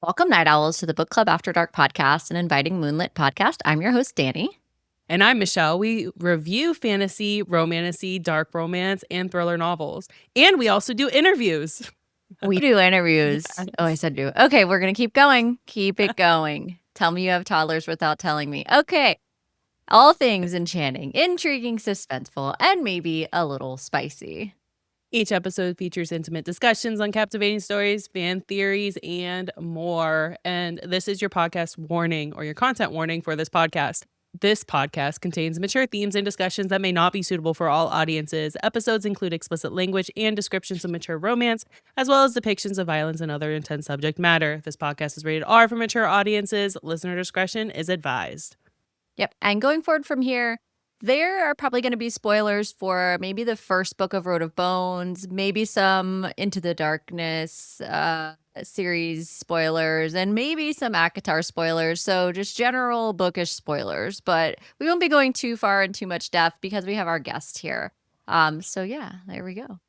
Welcome, Night Owls, to the Book Club After Dark podcast, an inviting moonlit podcast. I'm your host, Dani. And I'm Michelle. We review fantasy, romantasy, dark romance, and thriller novels. And we also do interviews. We do interviews. Yes. Oh, I said do. Okay, we're going to keep going. Keep it going. Tell me you have toddlers without telling me. Okay. All things enchanting, intriguing, suspenseful, and maybe a little spicy. Each episode features intimate discussions on captivating stories, fan theories, and more. And this is your podcast warning or your content warning for this podcast. This podcast contains mature themes and discussions that may not be suitable for all audiences. Episodes include explicit language and descriptions of mature romance, as well as depictions of violence and other intense subject matter. This podcast is rated R for mature audiences. Listener discretion is advised. Yep. And going forward from here, there are probably going to be spoilers for maybe the first book of Road of Bones, maybe some Into the Darkness series spoilers, and maybe some ACOTAR spoilers. So just general bookish spoilers, but we won't be going too far in too much depth because we have our guest here. So yeah, there we go.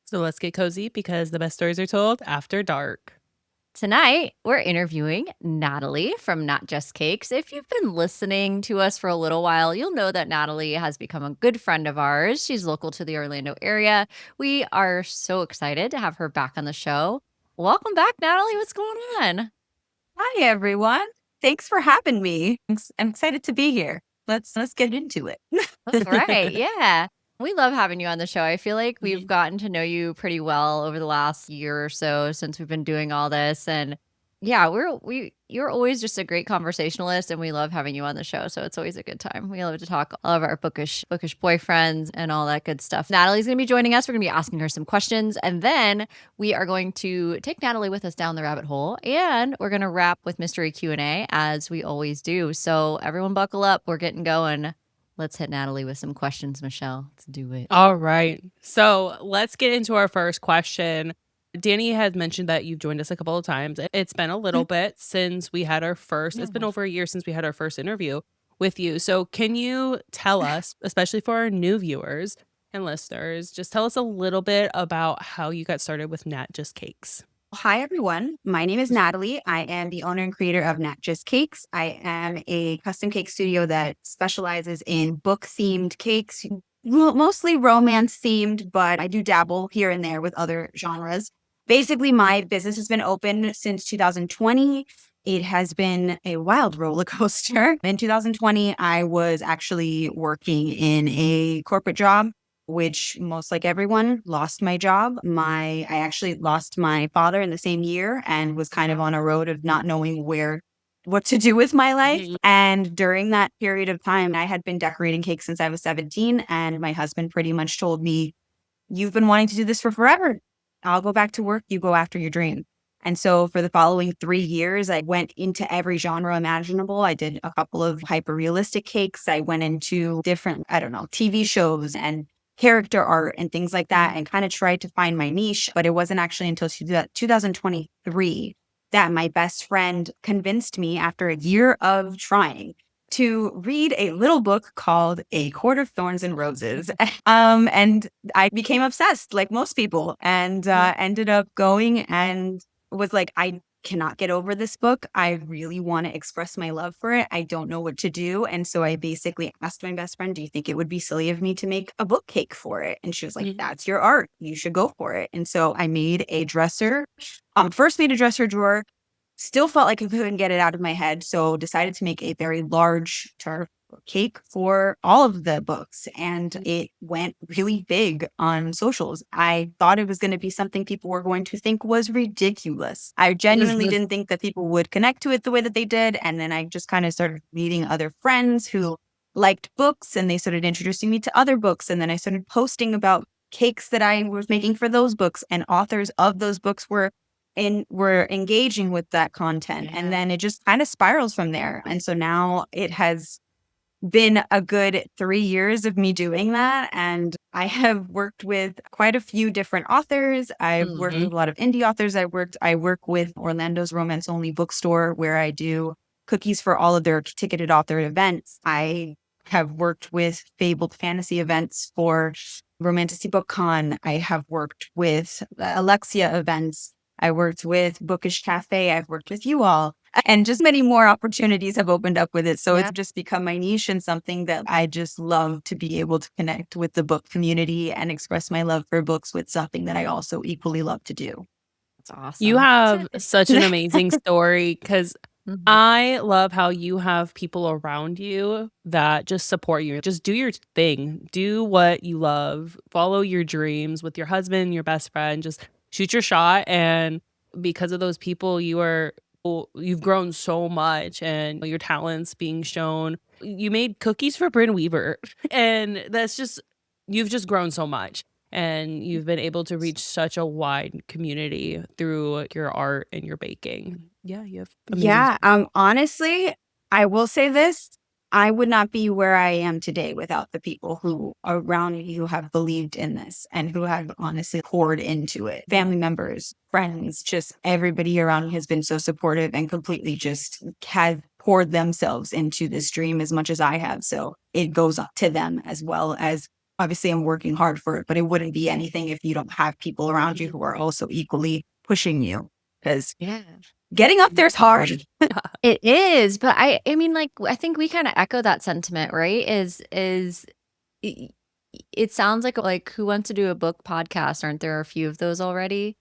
So let's get cozy because the best stories are told after dark. Tonight, we're interviewing Natalie from Nat Just Cakes. If you've been listening to us for a little while, you'll know that Natalie has become a good friend of ours. She's local to the Orlando area. We are so excited to have her back on the show. Welcome back, Natalie. What's going on? Hi, everyone. Thanks for having me. I'm excited to be here. Let's get into it. That's right. Yeah. We love having you on the show. I feel like we've gotten to know you pretty well over the last year or so since we've been doing all this. And yeah, you're always just a great conversationalist, and we love having you on the show. So it's always a good time. We love to talk all of our bookish boyfriends and all that good stuff. Natalie's going to be joining us. We're going to be asking her some questions, and then we are going to take Natalie with us down the rabbit hole, and we're going to wrap with mystery Q&A as we always do. So everyone buckle up. We're getting going. Let's hit Natalie with some questions, Michelle. Let's do it. All right. So let's get into our first question. Dani has mentioned that you've joined us a couple of times. It's been a little bit since we had our first, it's been over a year since we had our first interview with you. So can you tell us, especially for our new viewers and listeners, just tell us a little bit about how you got started with Nat Just Cakes? Hi, everyone. My name is Natalie. I am the owner and creator of Nat Just Cakes. I am a custom cake studio that specializes in book-themed cakes, mostly romance-themed, but I do dabble here and there with other genres. Basically, my business has been open since 2020. It has been a wild roller coaster. In 2020, I was actually working in a corporate job, which most like everyone lost my job. I actually lost my father in the same year and was kind of on a road of not knowing what to do with my life. And during that period of time, I had been decorating cakes since I was 17. And my husband pretty much told me, "You've been wanting to do this for forever. I'll go back to work. You go after your dream." And so for the following 3 years, I went into every genre imaginable. I did a couple of hyper-realistic cakes. I went into different, TV shows and character art and things like that, and kind of tried to find my niche. But it wasn't actually until 2023 that my best friend convinced me, after a year of trying, to read a little book called A Court of Thorns and Roses. And I became obsessed, like most people, and ended up going and was like, I cannot get over this book. I really want to express my love for it. I don't know what to do. And so I basically asked my best friend, "Do you think it would be silly of me to make a book cake for it?" And she was like, "That's your art. You should go for it." And so I made a dresser, first made a dresser drawer, still felt like I couldn't get it out of my head. So decided to make a very large cake for all of the books. And it went really big on socials. I thought it was going to be something people were going to think was ridiculous. I genuinely didn't think that people would connect to it the way that they did. And then I just kind of started meeting other friends who liked books, and they started introducing me to other books. And then I started posting about cakes that I was making for those books, and authors of those books were engaging with that content. And then it just kind of spirals from there. And so now it has been a good 3 years of me doing that. And I have worked with quite a few different authors. I've worked with a lot of indie authors. I work with Orlando's Romance Only bookstore, where I do cookies for all of their ticketed author events. I have worked with Fabled Fantasy events for Romantasy Book Con. I have worked with Alexia events. I worked with Bookish Cafe. I've worked with you all. And just many more opportunities have opened up with it. So it's just become my niche and something that I just love to be able to connect with the book community and express my love for books with something that I also equally love to do. That's awesome. You have such an amazing story because Mhm. I love how you have people around you that just support you. Just do your thing. Do what you love. Follow your dreams with your husband, your best friend. Just shoot your shot. And because of those people, you've grown so much and your talents being shown. You made cookies for Bryn Weaver. And you've just grown so much. And you've been able to reach such a wide community through your art and your baking. Yeah, you have amazing. Yeah. Honestly, I will say this. I would not be where I am today without the people who are around me who have believed in this and who have honestly poured into it. Family members, friends, just everybody around me has been so supportive and completely just have poured themselves into this dream as much as I have. So it goes up to them as well as obviously I'm working hard for it, but it wouldn't be anything if you don't have people around you who are also equally pushing you. Because getting up there is hard. It is, but I mean, like, I think we kind of echo that sentiment, right? It sounds like Who Wants to Do a Book podcast? Aren't there a few of those already?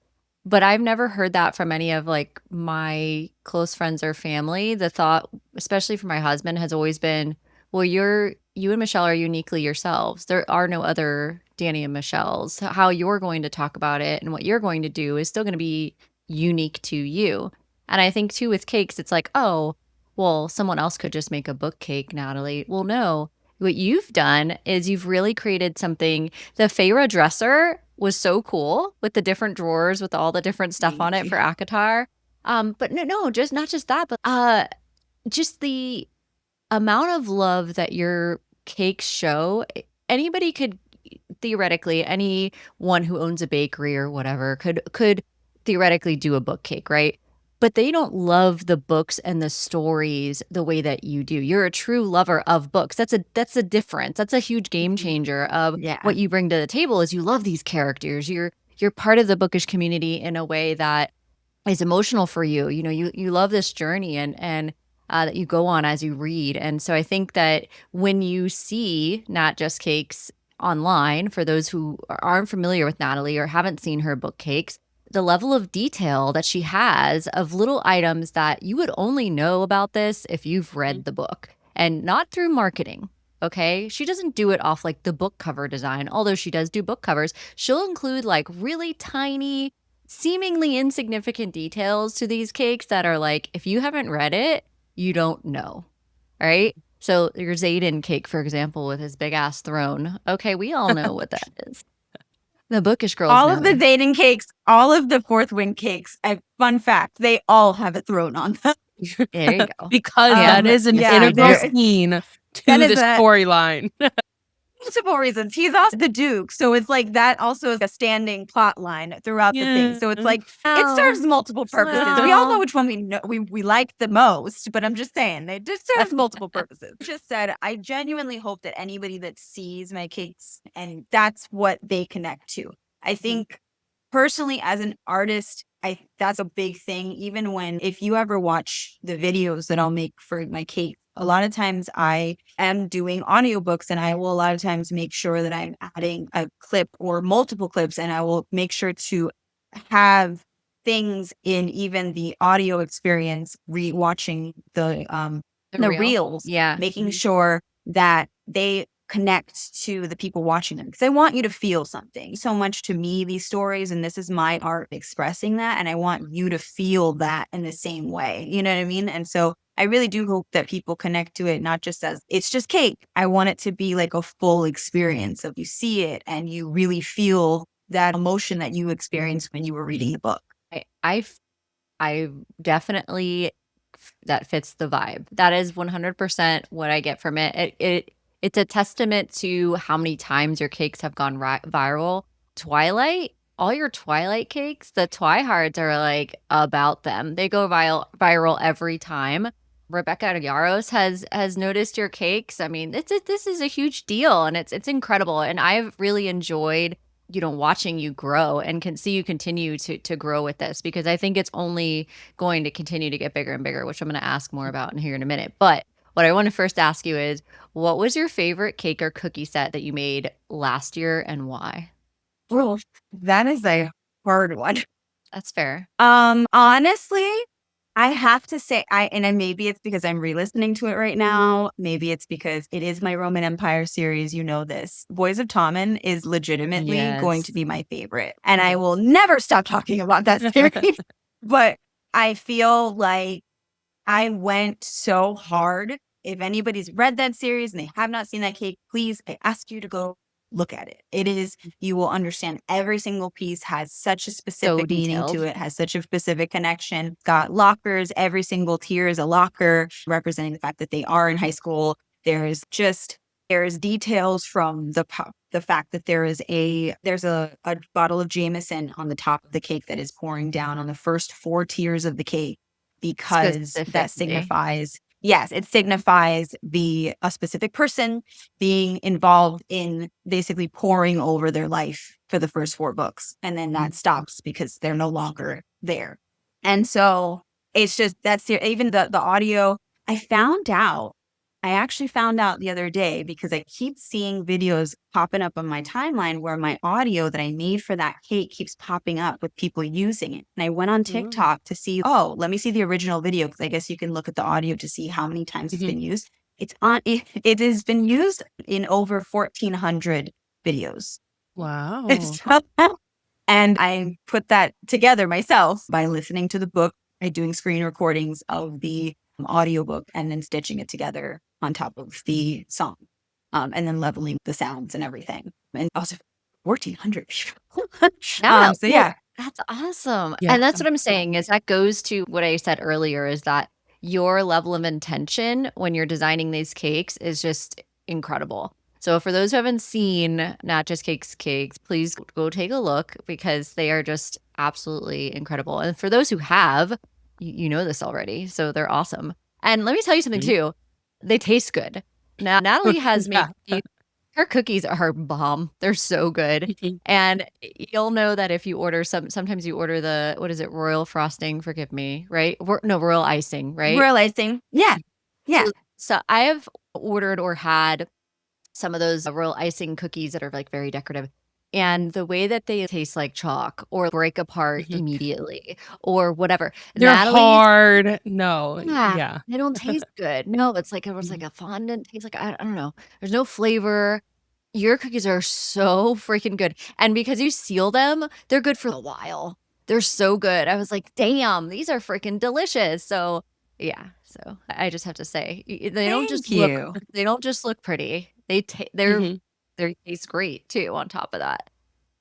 But I've never heard that from any of like my close friends or family. The thought, especially for my husband, has always been, well, you and Michelle are uniquely yourselves. There are no other Danny and Michelles. How you're going to talk about it and what you're going to do is still going to be unique to you. And I think too with cakes, it's like, oh, well, someone else could just make a book cake, Natalie. Well, no. What you've done is you've really created something. The Feyre dresser was so cool with the different drawers with all the different stuff on it for ACOTAR. But no, just not just that, but just the amount of love that your cakes show. Anybody could theoretically, anyone who owns a bakery or whatever could theoretically do a book cake, right? But they don't love the books and the stories the way that you do. You're a true lover of books. That's a difference. That's a huge game changer of what you bring to the table is you love these characters. You're part of the bookish community in a way that is emotional for you. You know, you love this journey and that you go on as you read. And so I think that when you see Nat Just Cakes online, for those who aren't familiar with Natalie or haven't seen her book cakes, the level of detail that she has of little items that you would only know about this if you've read the book and not through marketing. Okay. She doesn't do it off like the book cover design, although she does do book covers. She'll include like really tiny, seemingly insignificant details to these cakes that are like, if you haven't read it, you don't know. Right. So your Xaden cake, for example, with his big ass throne. Okay. We all know what that is. The bookish girls. All of the Xaden cakes, all of the Fourth Wind cakes, fun fact, they all have a throne on them. There you go. Because that is an integral scene to the storyline. Multiple reasons. He's also the Duke. So it's like that also is a standing plot line throughout the thing. So it's like it serves multiple purposes. We all know which one we like the most, but I'm just saying it just serves multiple purposes. Just said, I genuinely hope that anybody that sees my cakes and that's what they connect to. I think personally as an artist, that's a big thing. Even if you ever watch the videos that I'll make for my cake, a lot of times I am doing audiobooks and I will a lot of times make sure that I'm adding a clip or multiple clips, and I will make sure to have things in even the audio experience, watching the reels, making sure that they connect to the people watching them, because I want you to feel something. So much to me, these stories, and this is my art expressing that, and I want you to feel that in the same way. You know what I mean? And so I really do hope that people connect to it, not just as it's just cake. I want it to be like a full experience of you see it and you really feel that emotion that you experienced when you were reading the book. I definitely, that fits the vibe. That is 100% what I get from it. It's a testament to how many times your cakes have gone viral. Twilight, all your Twilight cakes, the Twihards are like about them. They go viral every time. Rebecca at Yarros has noticed your cakes. I mean, this is a huge deal, and it's incredible. And I've really enjoyed watching you grow and can see you continue to grow with this, because I think it's only going to continue to get bigger and bigger, which I'm going to ask more about in here in a minute. But what I want to first ask you is, what was your favorite cake or cookie set that you made last year and why? Well, that is a hard one. That's fair. Honestly, I have to say, maybe it's because I'm re-listening to it right now. Maybe it's because it is my Roman Empire series. You know this. Boys of Tommen is legitimately going to be my favorite. And I will never stop talking about that series. But I feel like I went so hard. If anybody's read that series and they have not seen that cake, please, I ask you to go look at it. It is, you will understand every single piece has such a specific meaning to it, has such a specific connection. Got lockers, every single tier is a locker representing the fact that they are in high school. There's details from the fact that there's a bottle of Jameson on the top of the cake that is pouring down on the first 4 tiers of the cake, because that signifies, yes, it signifies a specific person being involved in basically pouring over their life for the first 4 books. And then that stops because they're no longer there. And so it's just, even the audio. I actually found out the other day, because I keep seeing videos popping up on my timeline where my audio that I made for that cake keeps popping up with people using it. And I went on TikTok to see, let me see the original video, because I guess you can look at the audio to see how many times it's been used. It has been used in over 1,400 videos. Wow. And I put that together myself by listening to the book, by doing screen recordings of the audiobook, and then stitching it together on top of the song, and then leveling the sounds and everything. And also 1,400. So yeah, that's awesome. Yeah. And that's what I'm saying, is that goes to what I said earlier, is that your level of intention when you're designing these cakes is just incredible. So for those who haven't seen Nat Just Cakes cakes, please go take a look, because they are just absolutely incredible. And for those who have, you know this already, so they're awesome. And let me tell you something too. They taste good. Now, Natalie has made her cookies are bomb. They're so good. And you'll know that if you order sometimes you order the, what is it, royal frosting, forgive me, right? No, royal icing, right? Royal icing. Yeah. Yeah. So I have ordered or had some of those royal icing cookies that are like very decorative. And the way that they taste like chalk or break apart immediately or whatever. They're hard. No. Yeah. They don't taste good. No, it's like, it was like a fondant taste. Like, I don't know. There's no flavor. Your cookies are so freaking good. And because you seal them, they're good for a while. They're so good. I was like, damn, these are freaking delicious. So yeah. So I just have to say, they don't just look pretty. They taste great too on top of that.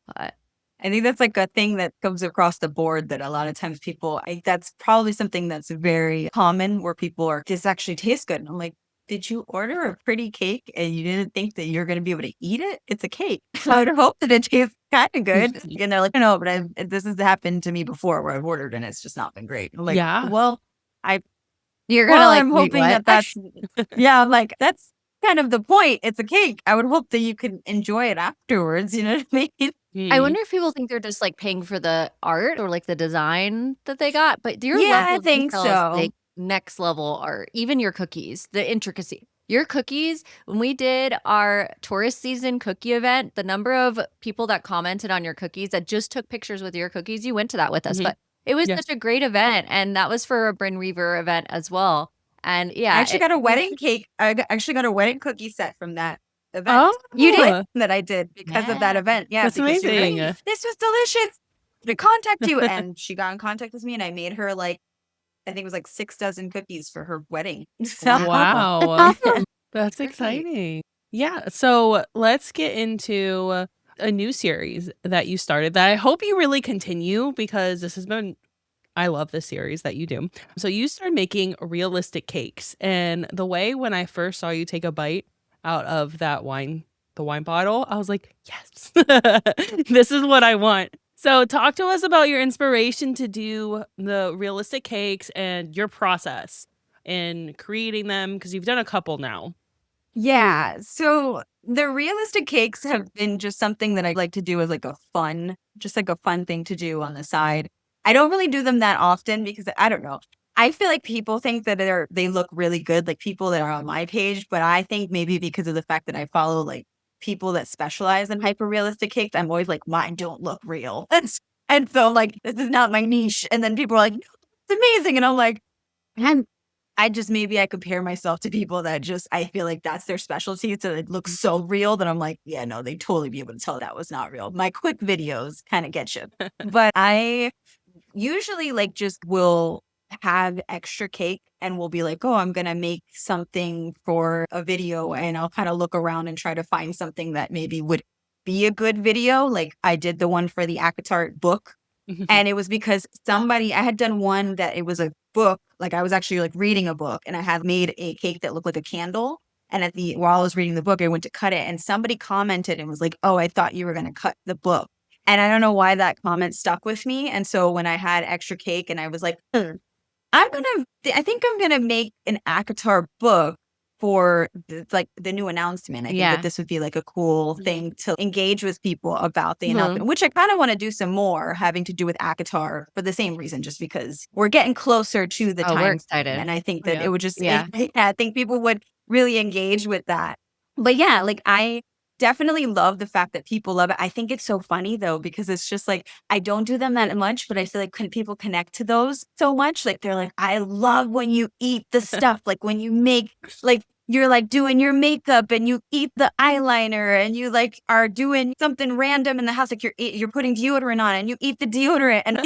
But I think that's like a thing that comes across the board, that a lot of times that's probably something that's very common, where people are, this actually tastes good. And I'm like, did you order a pretty cake and you didn't think that you're going to be able to eat it? It's a cake. I would hope that it tastes kind of good. And they're like, no, but this has happened to me before, where I've ordered and it's just not been great. I'm like, well, you're going to like, I'm hoping that's, I'm like, that's kind of the point. It's a cake. I would hope that you can enjoy it afterwards. You know what I mean? I wonder if people think they're just like paying for the art or like the design that they got. But your level I of think detail so. is like next level art. Even your cookies, the intricacy. Your cookies, when we did our tourist season cookie event, the number of people that commented on your cookies, that just took pictures with your cookies, you went to that with us. But it was such a great event. And that was for a Bryn Reaver event as well. And yeah, I actually got a wedding cake. I actually got a wedding cookie set from that event. Oh, you did? That I did because of that event. Yeah, that's amazing. Like, this was delicious. To contact you, and she got in contact with me, and I made her like, I think it was like 6 dozen cookies for her wedding. So. Wow, that's exciting. Yeah, so let's get into a new series that you started that I hope you really continue, because this has been, I love this series that you do. So you started making realistic cakes, and the way when I first saw you take a bite out of the wine bottle, I was like, yes, this is what I want. So talk to us about your inspiration to do the realistic cakes and your process in creating them, because you've done a couple now. Yeah. So the realistic cakes have been just something that I like to do as like a fun, just like a fun thing to do on the side. I don't really do them that often because I don't know. I feel like people think that they look really good, like people that are on my page, but I think maybe because of the fact that I follow like people that specialize in hyper realistic cakes, I'm always like, mine don't look real. And so like this is not my niche. And then people are like, it's amazing. And I'm like, man, maybe I compare myself to people that just, I feel like that's their specialty. So it looks so real that I'm like, yeah, no, they totally be able to tell that was not real. My quick videos kind of get you. But I usually like just will have extra cake and will be like, oh, I'm going to make something for a video. And I'll kind of look around and try to find something that maybe would be a good video. Like I did the one for the ACOTAR book. And it was because I had done one that it was a book, like I was actually like reading a book and I had made a cake that looked like a candle. And while I was reading the book, I went to cut it and somebody commented and was like, oh, I thought you were going to cut the book. And I don't know why that comment stuck with me. And so when I had extra cake and I was like, I think I'm going to make an ACOTAR book for the new announcement. I think that this would be like a cool thing to engage with people about the announcement, which I kind of want to do some more having to do with ACOTAR for the same reason, just because we're getting closer to the time. We're excited. And I think that it would just, Yeah. I think people would really engage with that. But yeah, like I definitely love the fact that people love it. I think it's so funny though, because it's just like, I don't do them that much, but I feel like people connect to those so much. Like they're like, I love when you eat the stuff, like when you make, like you're like doing your makeup and you eat the eyeliner and you like are doing something random in the house. Like you're putting deodorant on and you eat the deodorant. And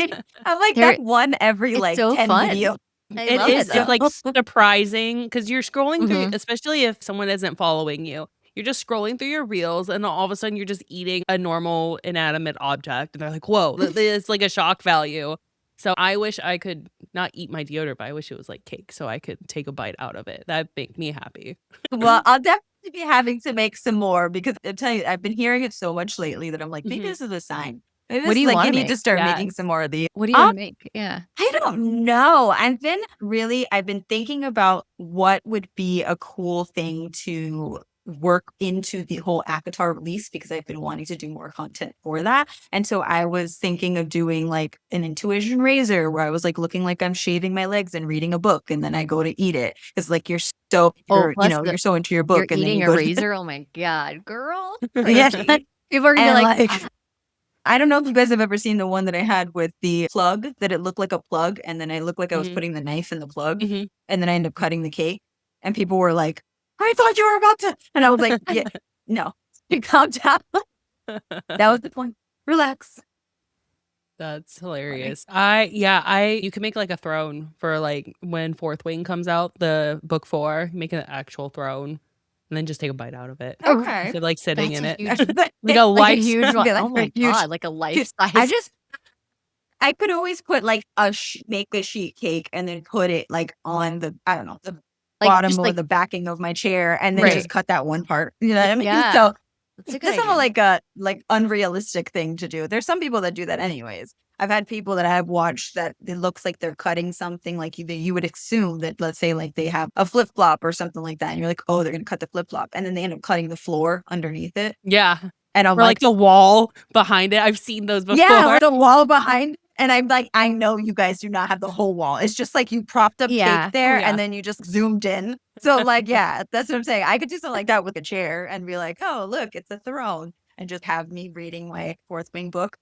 I'm like, that one every like so 10 fun. video. It is it's like surprising because you're scrolling through, especially if someone isn't following you. You're just scrolling through your reels and all of a sudden you're just eating a normal inanimate object. And they're like, whoa, it's like a shock value. So I wish I could not eat my deodorant, but I wish it was like cake so I could take a bite out of it. That'd make me happy. Well, I'll definitely be having to make some more because I tell you, I've been hearing it so much lately that I'm like, maybe this is a sign. Maybe What do you like wanna you need make? to start making some more of these. What do you want to make? Yeah. I don't know. I've been thinking about what would be a cool thing to work into the whole ACOTAR release because I've been wanting to do more content for that. And so I was thinking of doing like an intuition razor where I was like looking like I'm shaving my legs and reading a book and then I go to eat it. It's like you're so into your book You're and eating then you a go to razor. Oh my God, girl. yeah. People are gonna be like, I don't know if you guys have ever seen the one that I had with the plug, that it looked like a plug, and then I looked like I was putting the knife in the plug, and then I ended up cutting the cake, and people were like, I thought you were about to, and I was like, yeah, no, calm down. That was the point. Relax. That's hilarious. You can make like a throne for like when Fourth Wing comes out, the book 4, make an actual throne. And then just take a bite out of it. Okay. Instead of like sitting in it. Like a huge one. like Oh my God, like a life size. I could always put like make a sheet cake and then put it like on the, I don't know, the bottom or the backing of my chair and then just cut that one part. You know what I mean? Yeah. So That's not like a unrealistic thing to do. There's some people that do that anyways. I've had people that I've watched that it looks like they're cutting something like you would assume that, let's say like they have a flip flop or something like that. And you're like, oh, they're going to cut the flip flop. And then they end up cutting the floor underneath it. Yeah. And I'm like the wall behind it. I've seen those before. Yeah, the wall behind. And I'm like, I know you guys do not have the whole wall. It's just like you propped up cake there and then you just zoomed in. So like, yeah, that's what I'm saying. I could do something like that with a chair and be like, oh, look, it's a throne. And just have me reading my Fourth Wing book.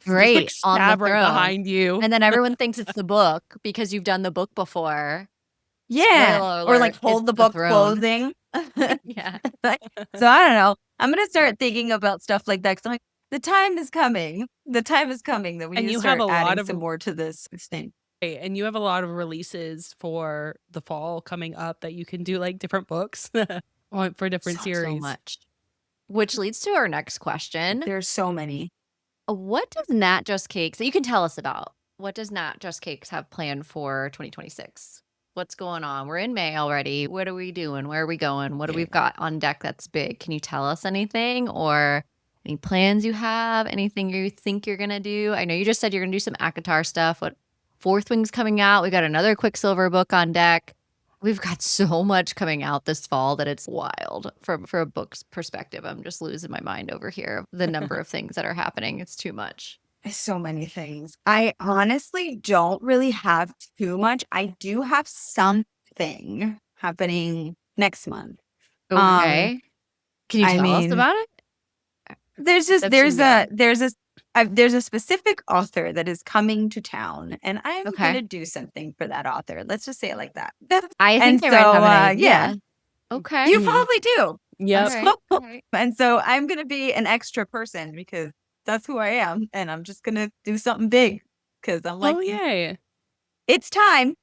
Great. On the throne behind you. And then everyone thinks it's the book because you've done the book before. Yeah. Or like hold the book clothing. Yeah. So I don't know. I'm going to start thinking about stuff like that. Cause I'm like, the time is coming. The time is coming that we need to start adding some more to this thing. And you have a lot of releases for the fall coming up that you can do like different books for different series. So much. Which leads to our next question. There's so many. What does Nat Just Cakes, you can tell us about, what does Nat Just Cakes have planned for 2026? What's going on? We're in May already. What are we doing? Where are we going? What do we've got on deck that's big? Can you tell us anything or any plans you have? Anything you think you're going to do? I know you just said you're going to do some ACOTAR stuff. What Fourth Wing's coming out? We got another Quicksilver book on deck. We've got so much coming out this fall that it's wild. For a book's perspective, I'm just losing my mind over here. The number of things that are happening, it's too much. So many things. I honestly don't really have too much. I do have something happening next month. Okay. Can you I tell us mean, about it? there's a specific author that is coming to town, and I'm Okay. gonna do something for that author. Let's just say it like that. I think And I might so, have an idea. yeah, Okay. you probably do. Yep. All right. All right. And so I'm gonna be an extra person because that's who I am, and I'm just gonna do something big because I'm like, Oh, yay. it's time.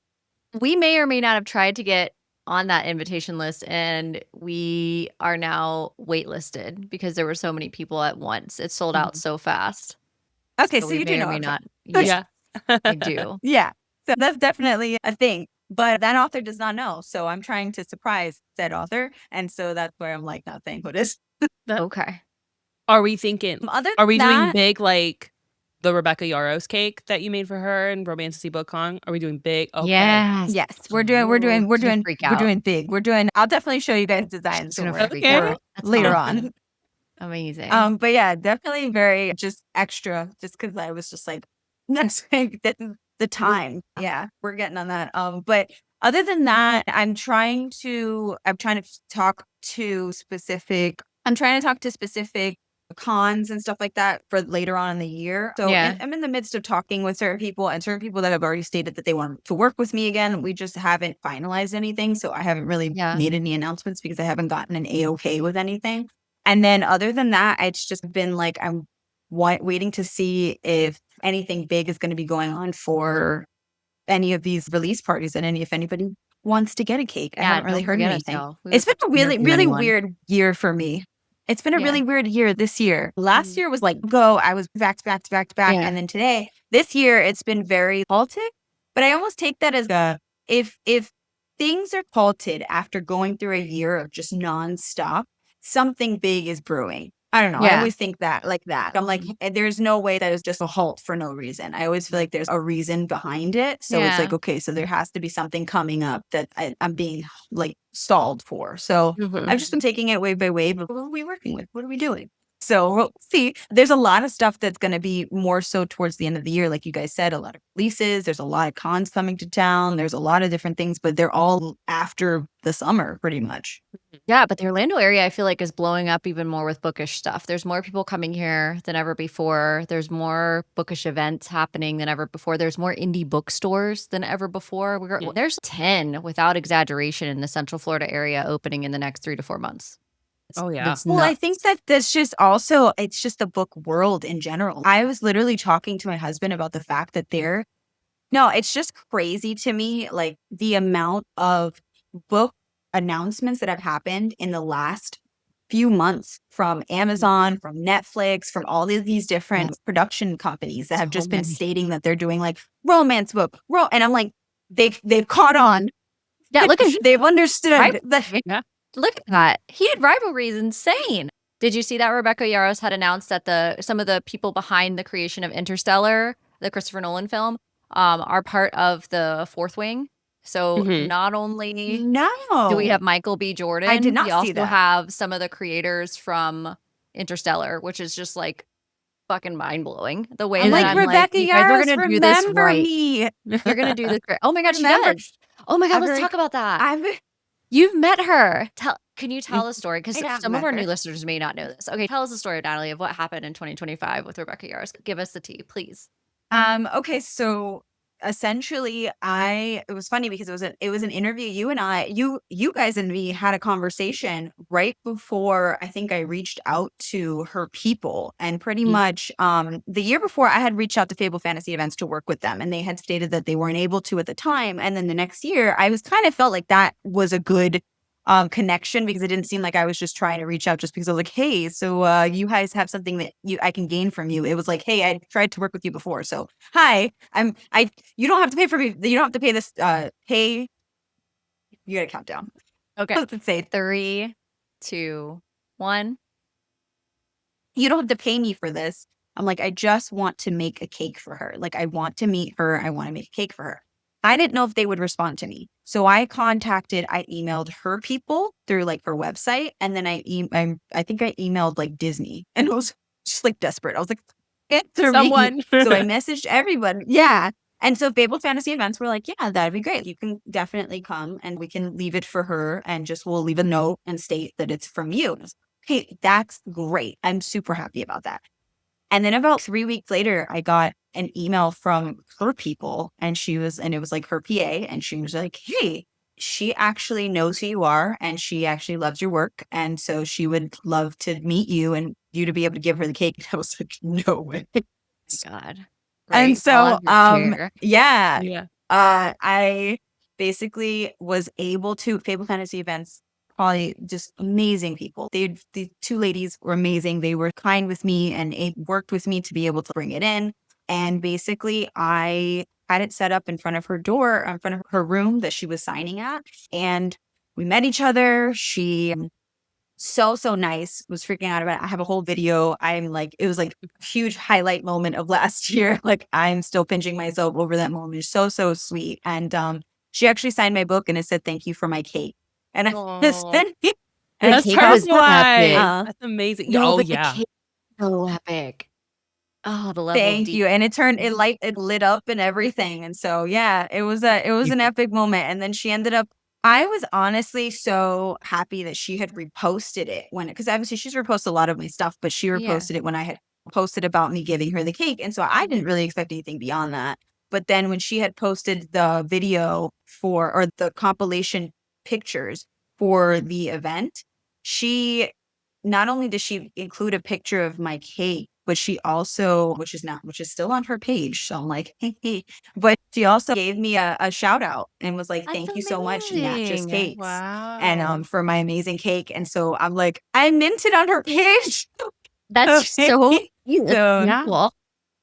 We may or may not have tried to get on that invitation list, and we are now waitlisted because there were so many people at once. It sold out so fast. Okay, So so we you may do or know may what not. I'm Yeah, Yeah. I do. Yeah. So that's definitely a thing. But that author does not know. So I'm trying to surprise that author. And so that's where I'm like not saying who it is. Okay. Are we thinking, Other are we than doing that, big like the Rebecca Yarros cake that you made for her and Romantasy BookCon? Are we doing big? Okay. Yes. yes, She's gonna freak we're out. doing big. I'll definitely show you guys designs She's gonna for freak Okay. out. That's later awesome. on. Amazing. But yeah, definitely very just extra just because I was just like, next week, this is the time. Yeah, we're getting on that. But other than that, I'm trying to talk to specific cons and stuff like that for later on in the year. So Yeah. I'm in the midst of talking with certain people that have already stated that they want to work with me again. We just haven't finalized anything. So I haven't really Yeah. made any announcements because I haven't gotten an A-OK with anything. And then other than that, it's just been like I'm waiting to see if anything big is going to be going on for any of these release parties and if anybody wants to get a cake. I Yeah, haven't really don't heard forget us, anything. y'all. We It's would been a love to hear really, from really anyone. weird year for me. It's been a Yeah. really weird year this year. Last year was like, go, I was back to back to back to back. Yeah. And then this year, it's been very halted. But I almost take that as if things are halted after going through a year of just nonstop, something big is brewing. I don't know. I Yeah. always think that like that. I'm like, there's no way that is just a halt for no reason. I always feel like there's a reason behind it. So it's like, Yeah. okay, so there has to be something coming up that I'm being like stalled for. So Mhm. I've just been taking it wave by wave. What are we working with? What are we doing? So we'll see. There's a lot of stuff that's going to be more so towards the end of the year. Like you guys said, a lot of releases. There's a lot of cons coming to town. There's a lot of different things, but they're all after the summer pretty much. Yeah, but the Orlando area, I feel like, is blowing up even more with Bookish stuff. There's more people coming here than ever before. There's more Bookish events happening than ever before. There's more indie bookstores than ever before. There's 10, without exaggeration, in the Central Florida area opening in the next 3 to 4 months. Oh, yeah. That's Well, I nuts. think that's just it's just the book world in general. I was literally talking to my husband about the fact that it's just crazy to me, like the amount of book announcements that have happened in the last few months from Amazon, from Netflix, from all of these different production companies that have So just been many. stating that they're doing like romance book, and I'm like, they've caught on. Yeah, look at They've understood Right? that. Yeah. Look at that. Heated rivalry is insane. Did you see that Rebecca Yarros had announced that some of the people behind the creation of Interstellar, the Christopher Nolan film, are part of the Fourth Wing? So Mhm. not only No, do we have Michael B. Jordan, I did not we see also that. have some of the creators from Interstellar, which is just like fucking mind blowing. The way I'm that like, I'm Rebecca like, you guys are Yarros, gonna do this remember right. me. You're gonna do this great. Oh my god, she Remember- does. Oh my god, let's I've talk about that. I've You've met her. Can you tell the story? Because I have some of met our her. new listeners may not know this. Okay, tell us the story, Natalie, of what happened in 2025 with Rebecca Yarros. Give us the tea, please. Okay, so essentially it was funny because it was an interview. You guys and me had a conversation right before I think I reached out to her people. And pretty much the year before I had reached out to Fable Fantasy Events to work with them, and they had stated that they weren't able to at the time. And then the next year I was kind of felt like that was a good connection because it didn't seem like I was just trying to reach out just because I was like, hey, so you guys have something that I can gain from you. It was like, hey, I tried to work with you before. So hi, you don't have to pay for me. You don't have to pay this pay. You gotta count down. Okay. Let's say 3, 2, 1. you don't have to pay me for this. I'm like, I just want to make a cake for her. Like I want to meet her. I want to make a cake for her. I didn't know if they would respond to me. So I emailed her people through like her website. And then I think I emailed like Disney, and it was just like desperate. I was like, answer me. Someone. So I messaged everybody. Yeah. And so Fabled Fantasy Events were like, yeah, that'd be great. You can definitely come and we can leave it for her and we'll leave a note and state that it's from you. And I was like, hey, that's great. I'm super happy about that. And then about 3 weeks later, I got an email from her people, and it was like her PA, and she was like, hey, she actually knows who you are and she actually loves your work. And so she would love to meet you and you to be able to give her the cake. And I was like, no way. Oh my God. And Great so, volunteer. yeah, Yeah. I basically was able to Fable Fantasy Events, probably just amazing people. The two ladies were amazing. They were kind with me and worked with me to be able to bring it in. And basically, I had it set up in front of her door, in front of her room that she was signing at. And we met each other. She so nice, was freaking out about it. I have a whole video. It was like a huge highlight moment of last year. Like I'm still pinching myself over that moment. So sweet. And she actually signed my book and it said thank you for my cake. And I just Aw. and The That's cake was perfect. epic. That's amazing. No, Oh but yeah. the cake was so epic. Oh, the level of thank you. And it lit up and everything. And so yeah, it was an epic moment. And then she ended up, I was honestly so happy that she had reposted it because obviously she's reposted a lot of my stuff, but she reposted it when I had posted about me giving her the cake. And so I didn't really expect anything beyond that. But then when she had posted the video or the compilation pictures for the event, she not only did she include a picture of my cake, but she also, which is still on her page. So I'm like, hey, but she also gave me a shout out and was like, That's thank you so much, Nat Just amazing. Cakes. Wow. And for my amazing cake. And so I'm like, I minted on her page. That's so cute. So, Yeah. Cool.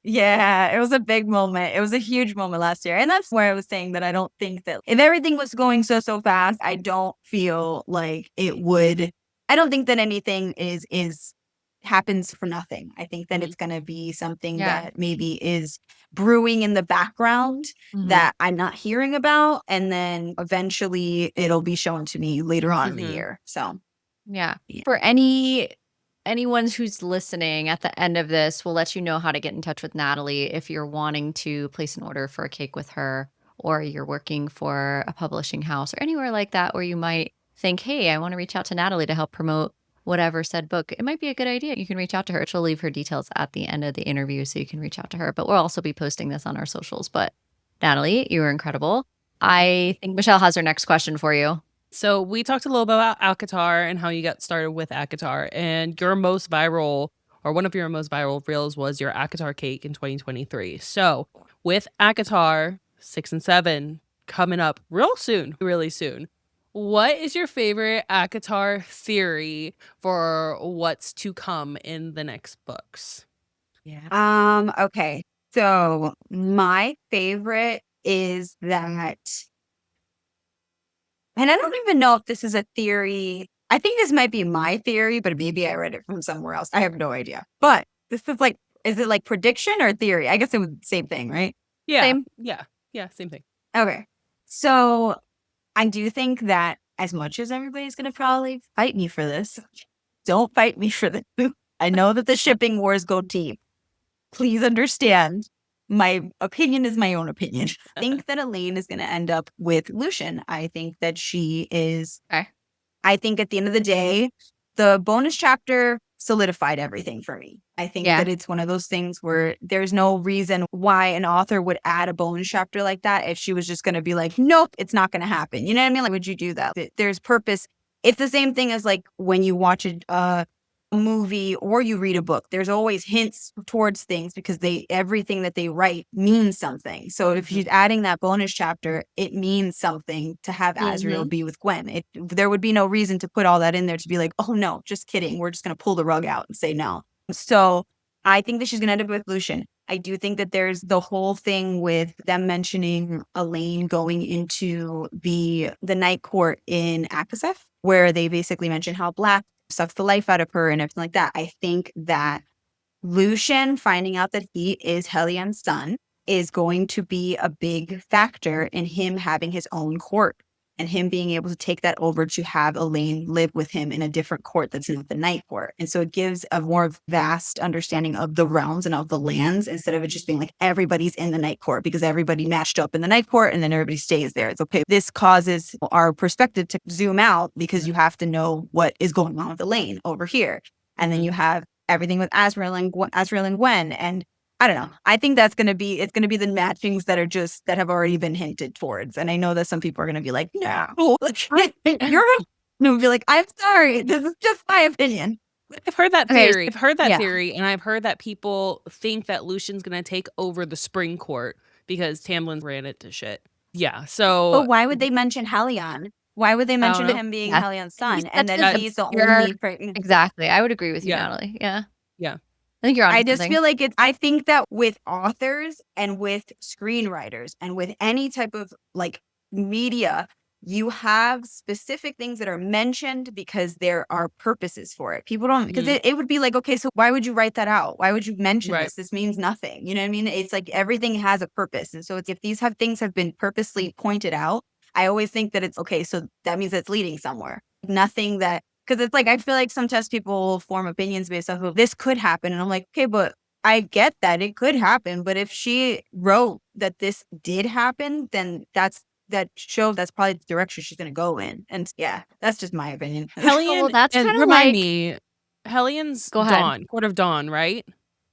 yeah, it was a big moment. It was a huge moment last year. And that's where I was saying that I don't think that if everything was going so fast, I don't feel like I don't think that anything is happens for nothing. I think that it's going to be something Yeah. that maybe is brewing in the background Mhm. that I'm not hearing about. And then eventually it'll be shown to me later on in the Mhm. year. So, Yeah. Yeah. For anyone who's listening at the end of this, we'll let you know how to get in touch with Natalie if you're wanting to place an order for a cake with her, or you're working for a publishing house or anywhere like that where you might think, hey, I want to reach out to Natalie to help promote whatever said book. It might be a good idea. You can reach out to her. She'll leave her details at the end of the interview so you can reach out to her. But we'll also be posting this on our socials. But Natalie, you were incredible. I think Michelle has her next question for you. So we talked a little bit about ACOTAR and how you got started with ACOTAR, and your most viral, or one of your most viral reels, was your ACOTAR cake in 2023. So with ACOTAR 6 and 7 coming up really soon, what is your favorite ACOTAR theory for what's to come in the next books? Yeah. Okay. So my favorite is that, and I don't even know if this is a theory. I think this might be my theory, but maybe I read it from somewhere else. I have no idea. But this is like, is it like prediction or theory? I guess it was the same thing, right? Yeah. Same. Yeah, same thing. Okay. So I do think that as much as everybody's going to probably fight me for this, don't fight me for this. I know that the shipping wars go deep. Please understand, my opinion is my own opinion. I think that Elaine is going to end up with Lucian. I think that she is. Okay. I think at the end of the day, the bonus chapter solidified everything for me. I think Yeah. that it's one of those things where there's no reason why an author would add a bonus chapter like that if she was just going to be like, nope, it's not going to happen. You know what I mean? Like, would you do that? There's purpose. It's the same thing as like when you watch a movie or you read a book. There's always hints towards things because everything that they write means something. So if she's adding that bonus chapter, it means something to have Azriel be with Gwen. There would be no reason to put all that in there to be like, oh no, just kidding. We're just going to pull the rug out and say no. So I think that she's going to end up with Lucian. I do think that there's the whole thing with them mentioning Elaine going into the night court in Akasef, where they basically mention how Black sucks the life out of her and everything like that. I think that Lucian finding out that he is Helion's son is going to be a big factor in him having his own court. and him being able to take that over to have Elaine live with him in a different court that's not the night court. And so it gives a more vast understanding of the realms and of the lands instead of it just being like everybody's in the night court because everybody matched up in the night court and then everybody stays there. It's okay. This causes our perspective to zoom out because you have to know what is going on with Elaine over here. And then you have everything with Azrael and Gwen. And I don't know. I think it's going to be the matchings that have already been hinted towards. And I know that some people are going to be like, no, you're going to be like, I'm sorry. This is just my opinion. I've heard that Okay, theory. I've heard that yeah. theory, and I've heard that people think that Lucian's going to take over the spring court because Tamlin ran it to shit. Yeah, so... But why would they mention Helion? Why would they mention know. him being Yeah. Helion's son? He's And such then a he's the pure- only... Exactly. I would agree with you, Yeah. Natalie. Yeah. Yeah. I think you're on I just something. feel like I think that with authors and with screenwriters and with any type of like media, you have specific things that are mentioned because there are purposes for it. People don't, because it would be like, okay, so why would you write that out? Why would you mention Right. this? This means nothing. You know what I mean? It's like everything has a purpose. And so if these things have been purposely pointed out, I always think that it's okay. So that means it's leading somewhere. Nothing that, because it's like, I feel like sometimes people form opinions based off of this could happen. And I'm like, okay, but I get that it could happen. But if she wrote that this did happen, then that shows that's probably the direction she's going to go in. And yeah, that's just my opinion. Hellion, Well, that's and kinda remind like- me, Hellion's Go ahead. Dawn, Court of Dawn, right?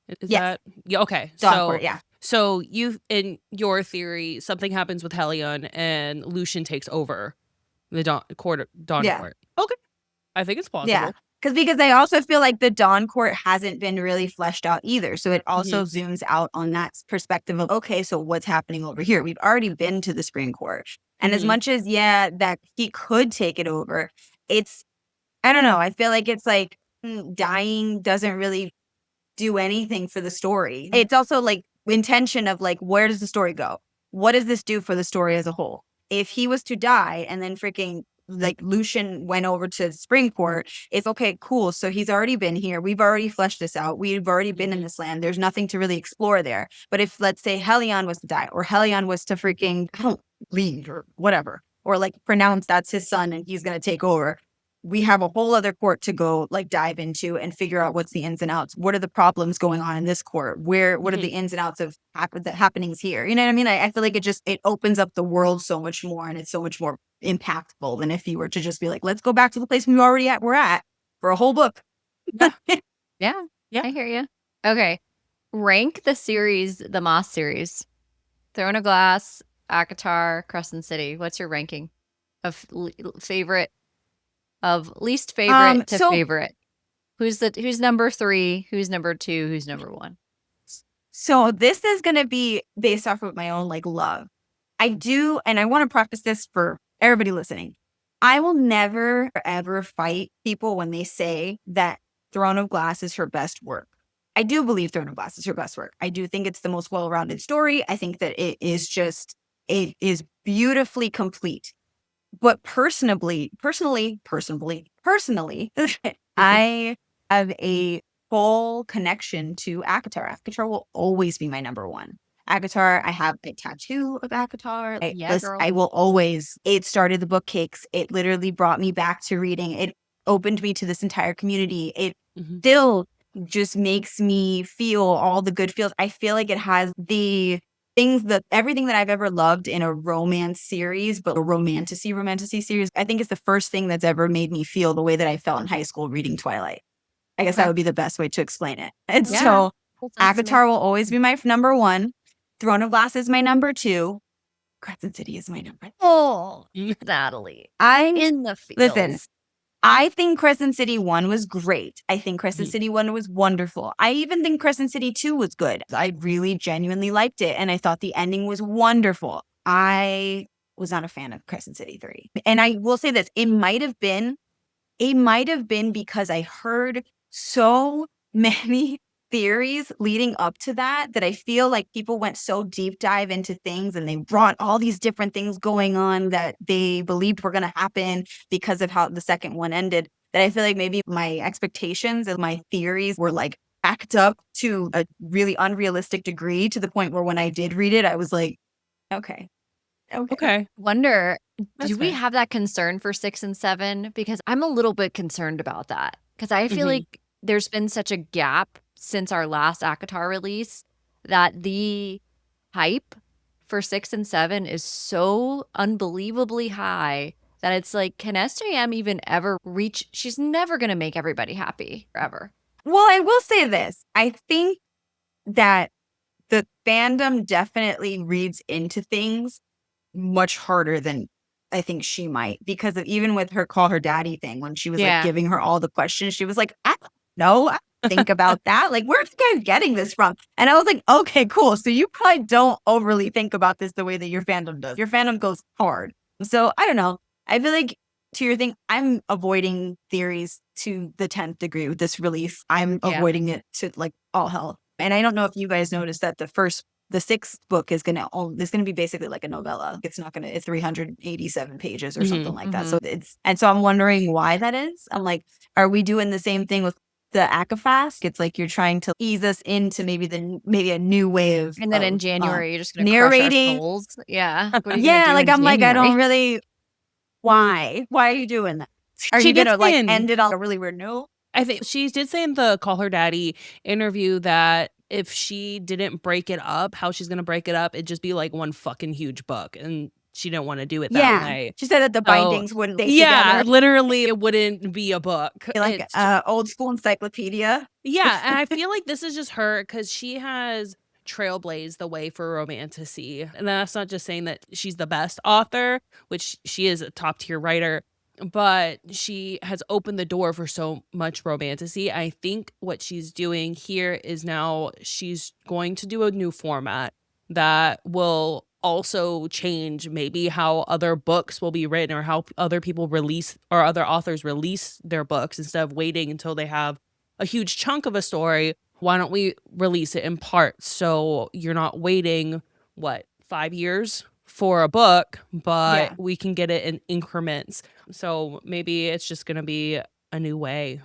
Is Yes. that... Yeah, okay. Dawn so, Court, yeah. So you, in your theory, something happens with Hellion and Lucian takes over the Dawn Court. Yeah. Okay. I think it's plausible. Yeah. Because I also feel like the Dawn Court hasn't been really fleshed out either. So it also zooms out on that perspective of, okay, so what's happening over here? We've already been to the Spring Court. And as much as, that he could take it over, I don't know. I feel like it's like dying doesn't really do anything for the story. It's also like intention of like, where does the story go? What does this do for the story as a whole? If he was to die and then freaking like Lucian went over to Springport, it's okay, cool. So he's already been here. We've already fleshed this out. We've already been in this land. There's nothing to really explore there. But if, let's say, Helion was to die, or Helion was to freaking leave or whatever, or like pronounce that's his son and he's going to take over, we have a whole other court to go like dive into and figure out what's the ins and outs. What are the problems going on in this court? What are the ins and outs of the happenings here? You know what I mean? I feel like it opens up the world so much more, and it's so much more impactful than if you were to just be like, let's go back to the place we're at for a whole book. Yeah. I hear you. Okay. Rank the series, the Maas series. Throne of Glass, ACOTAR, Crescent City. What's your ranking of favorite? Of least favorite to favorite. Who's number 3? Who's number 2? Who's number 1? So this is going to be based off of my own like love. I do, and I want to preface this for everybody listening. I will never ever fight people when they say that Throne of Glass is her best work. I do believe Throne of Glass is her best work. I do think it's the most well-rounded story. I think that it is beautifully complete. But personally, I have a full connection to ACOTAR. ACOTAR will always be my number 1. ACOTAR, I have a tattoo of ACOTAR. I will always. It started the book cakes. It literally brought me back to reading. It opened me to this entire community. It still just makes me feel all the good feels. I feel like it has everything that I've ever loved in a romance series, but a romantasy series. I think it's the first thing that's ever made me feel the way that I felt in high school reading Twilight. I guess that would be the best way to explain it. And so ACOTAR will always be my number 1. Throne of Glass is my number 2. Crescent City is my number 3. Oh, Natalie. I'm in the field. Listen, I think Crescent City 1 was great. I think Crescent City 1 was wonderful. I even think Crescent City 2 was good. I really genuinely liked it, and I thought the ending was wonderful. I was not a fan of Crescent City 3. And I will say this, it might have been because I heard so many theories leading up to that I feel like people went so deep dive into things and they brought all these different things going on that they believed were going to happen because of how the second one ended, that I feel like maybe my expectations and my theories were like backed up to a really unrealistic degree, to the point where when I did read it, I was like, okay, Okay. Wonder, That's do we fair. have that concern for 6 and 7? Because I'm a little bit concerned about that. Because I feel Mhm. like there's been such a gap since our last ACOTAR release that the hype for 6 and 7 is so unbelievably high that it's like, can SJM even ever reach? She's never going to make everybody happy forever. Well, I will say this. I think that the fandom definitely reads into things much harder than I think she might, because of, even with her call her daddy thing, when she was like Yeah. giving her all the questions, she was like, I don't know, I don't think about that. Like, where's the guy getting this from? And I was like, okay, cool. So you probably don't overly think about this the way that your fandom does. Your fandom goes hard. So I don't know. I feel like, to your thing, I'm avoiding theories to the 10th degree with this release. I'm Yeah. avoiding it to like all hell. And I don't know if you guys noticed that the sixth book is gonna be basically like a novella. It's 387 pages or something like that. So so I'm wondering why that is. I'm like, are we doing the same thing with the ACOFAST? It's like you're trying to ease us into maybe a new way of, And then in January, you're just going to narrating. crush our souls. Yeah. What are you Yeah, gonna do like in I'm like, I don't January? really. Why? Why are you doing that? Are She you did gonna like say in- end it on a really weird note? I think she did say in the Call Her Daddy interview that if she didn't break it up, how she's going to break it up, it'd just be like one fucking huge book. And she didn't want to do it that Yeah, way. she said that the So, bindings wouldn't stay yeah, together. literally, it wouldn't be a book. Like It's old school encyclopedia. Yeah, and I feel like this is just her because she has trailblazed the way for romantasy. And that's not just saying that she's the best author, which she is a top tier writer, but she has opened the door for so much romantasy. I think what she's doing here is now she's going to do a new format that will also change maybe how other books will be written or how other people release or other authors release their books instead of waiting until they have a huge chunk of a story. Why don't we release it in parts so you're not waiting 5 years for a book, but Yeah. we can get it in increments. So maybe it's just going to be a new way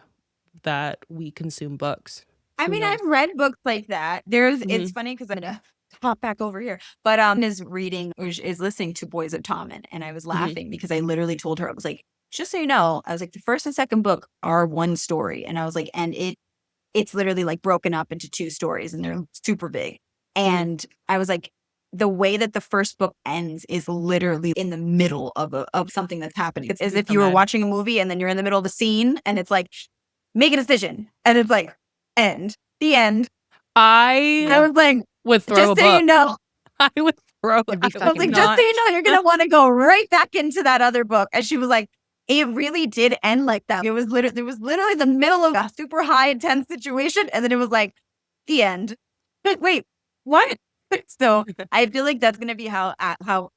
that we consume books. I Who mean, knows? I've read books like that. It's funny because I'm gonna hop back over here, but is reading or is listening to Boys of Tommen, and I was laughing because I literally told her, I was like, just so you know, I was like, the first and second book are one story, and I was like, and it's literally like broken up into two stories, and they're super big, and I was like, the way that the first book ends is literally in the middle of something that's happening. It's as if you were watching a movie and then you're in the middle of a scene, and it's like, make a decision, and it's like, the end. I I was like, would throw just a so book. you know, I would throw It'd be I I was would like, fucking just not. so you know, you're gonna want to go right back into that other book. And she was like, it really did end like that. It was literally the middle of a super high intense situation, and then it was like the end. Wait, what? So I feel like that's gonna be how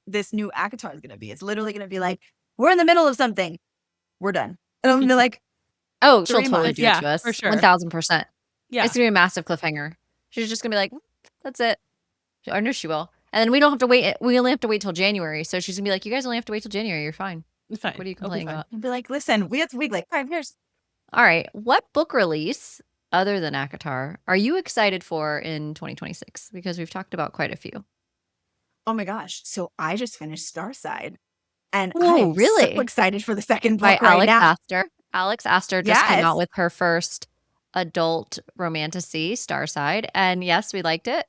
this new ACOTAR is gonna be. It's literally gonna be like, we're in the middle of something, we're done, and I'm gonna be like, Oh, she'll 3 totally months. do it to us. for sure. 1000%. Yeah. It's going to be a massive cliffhanger. She's just going to be like, that's it. I know she will. And then we don't have to wait. We only have to wait till January. So she's going to be like, you guys only have to wait till January. You're fine. It's fine. What are you It'll be complaining fine. about? I'd be like, listen, we have to wait like 5 years. All right. What book release, other than ACOTAR, are you excited for in 2026? Because we've talked about quite a few. Oh my gosh. So I just finished Starside. And Oh, I'm really? so excited for the second By book right Alex now. Astor. Alex Astor just came Yes. out with her first adult romantasy, Starside. And yes, we liked it.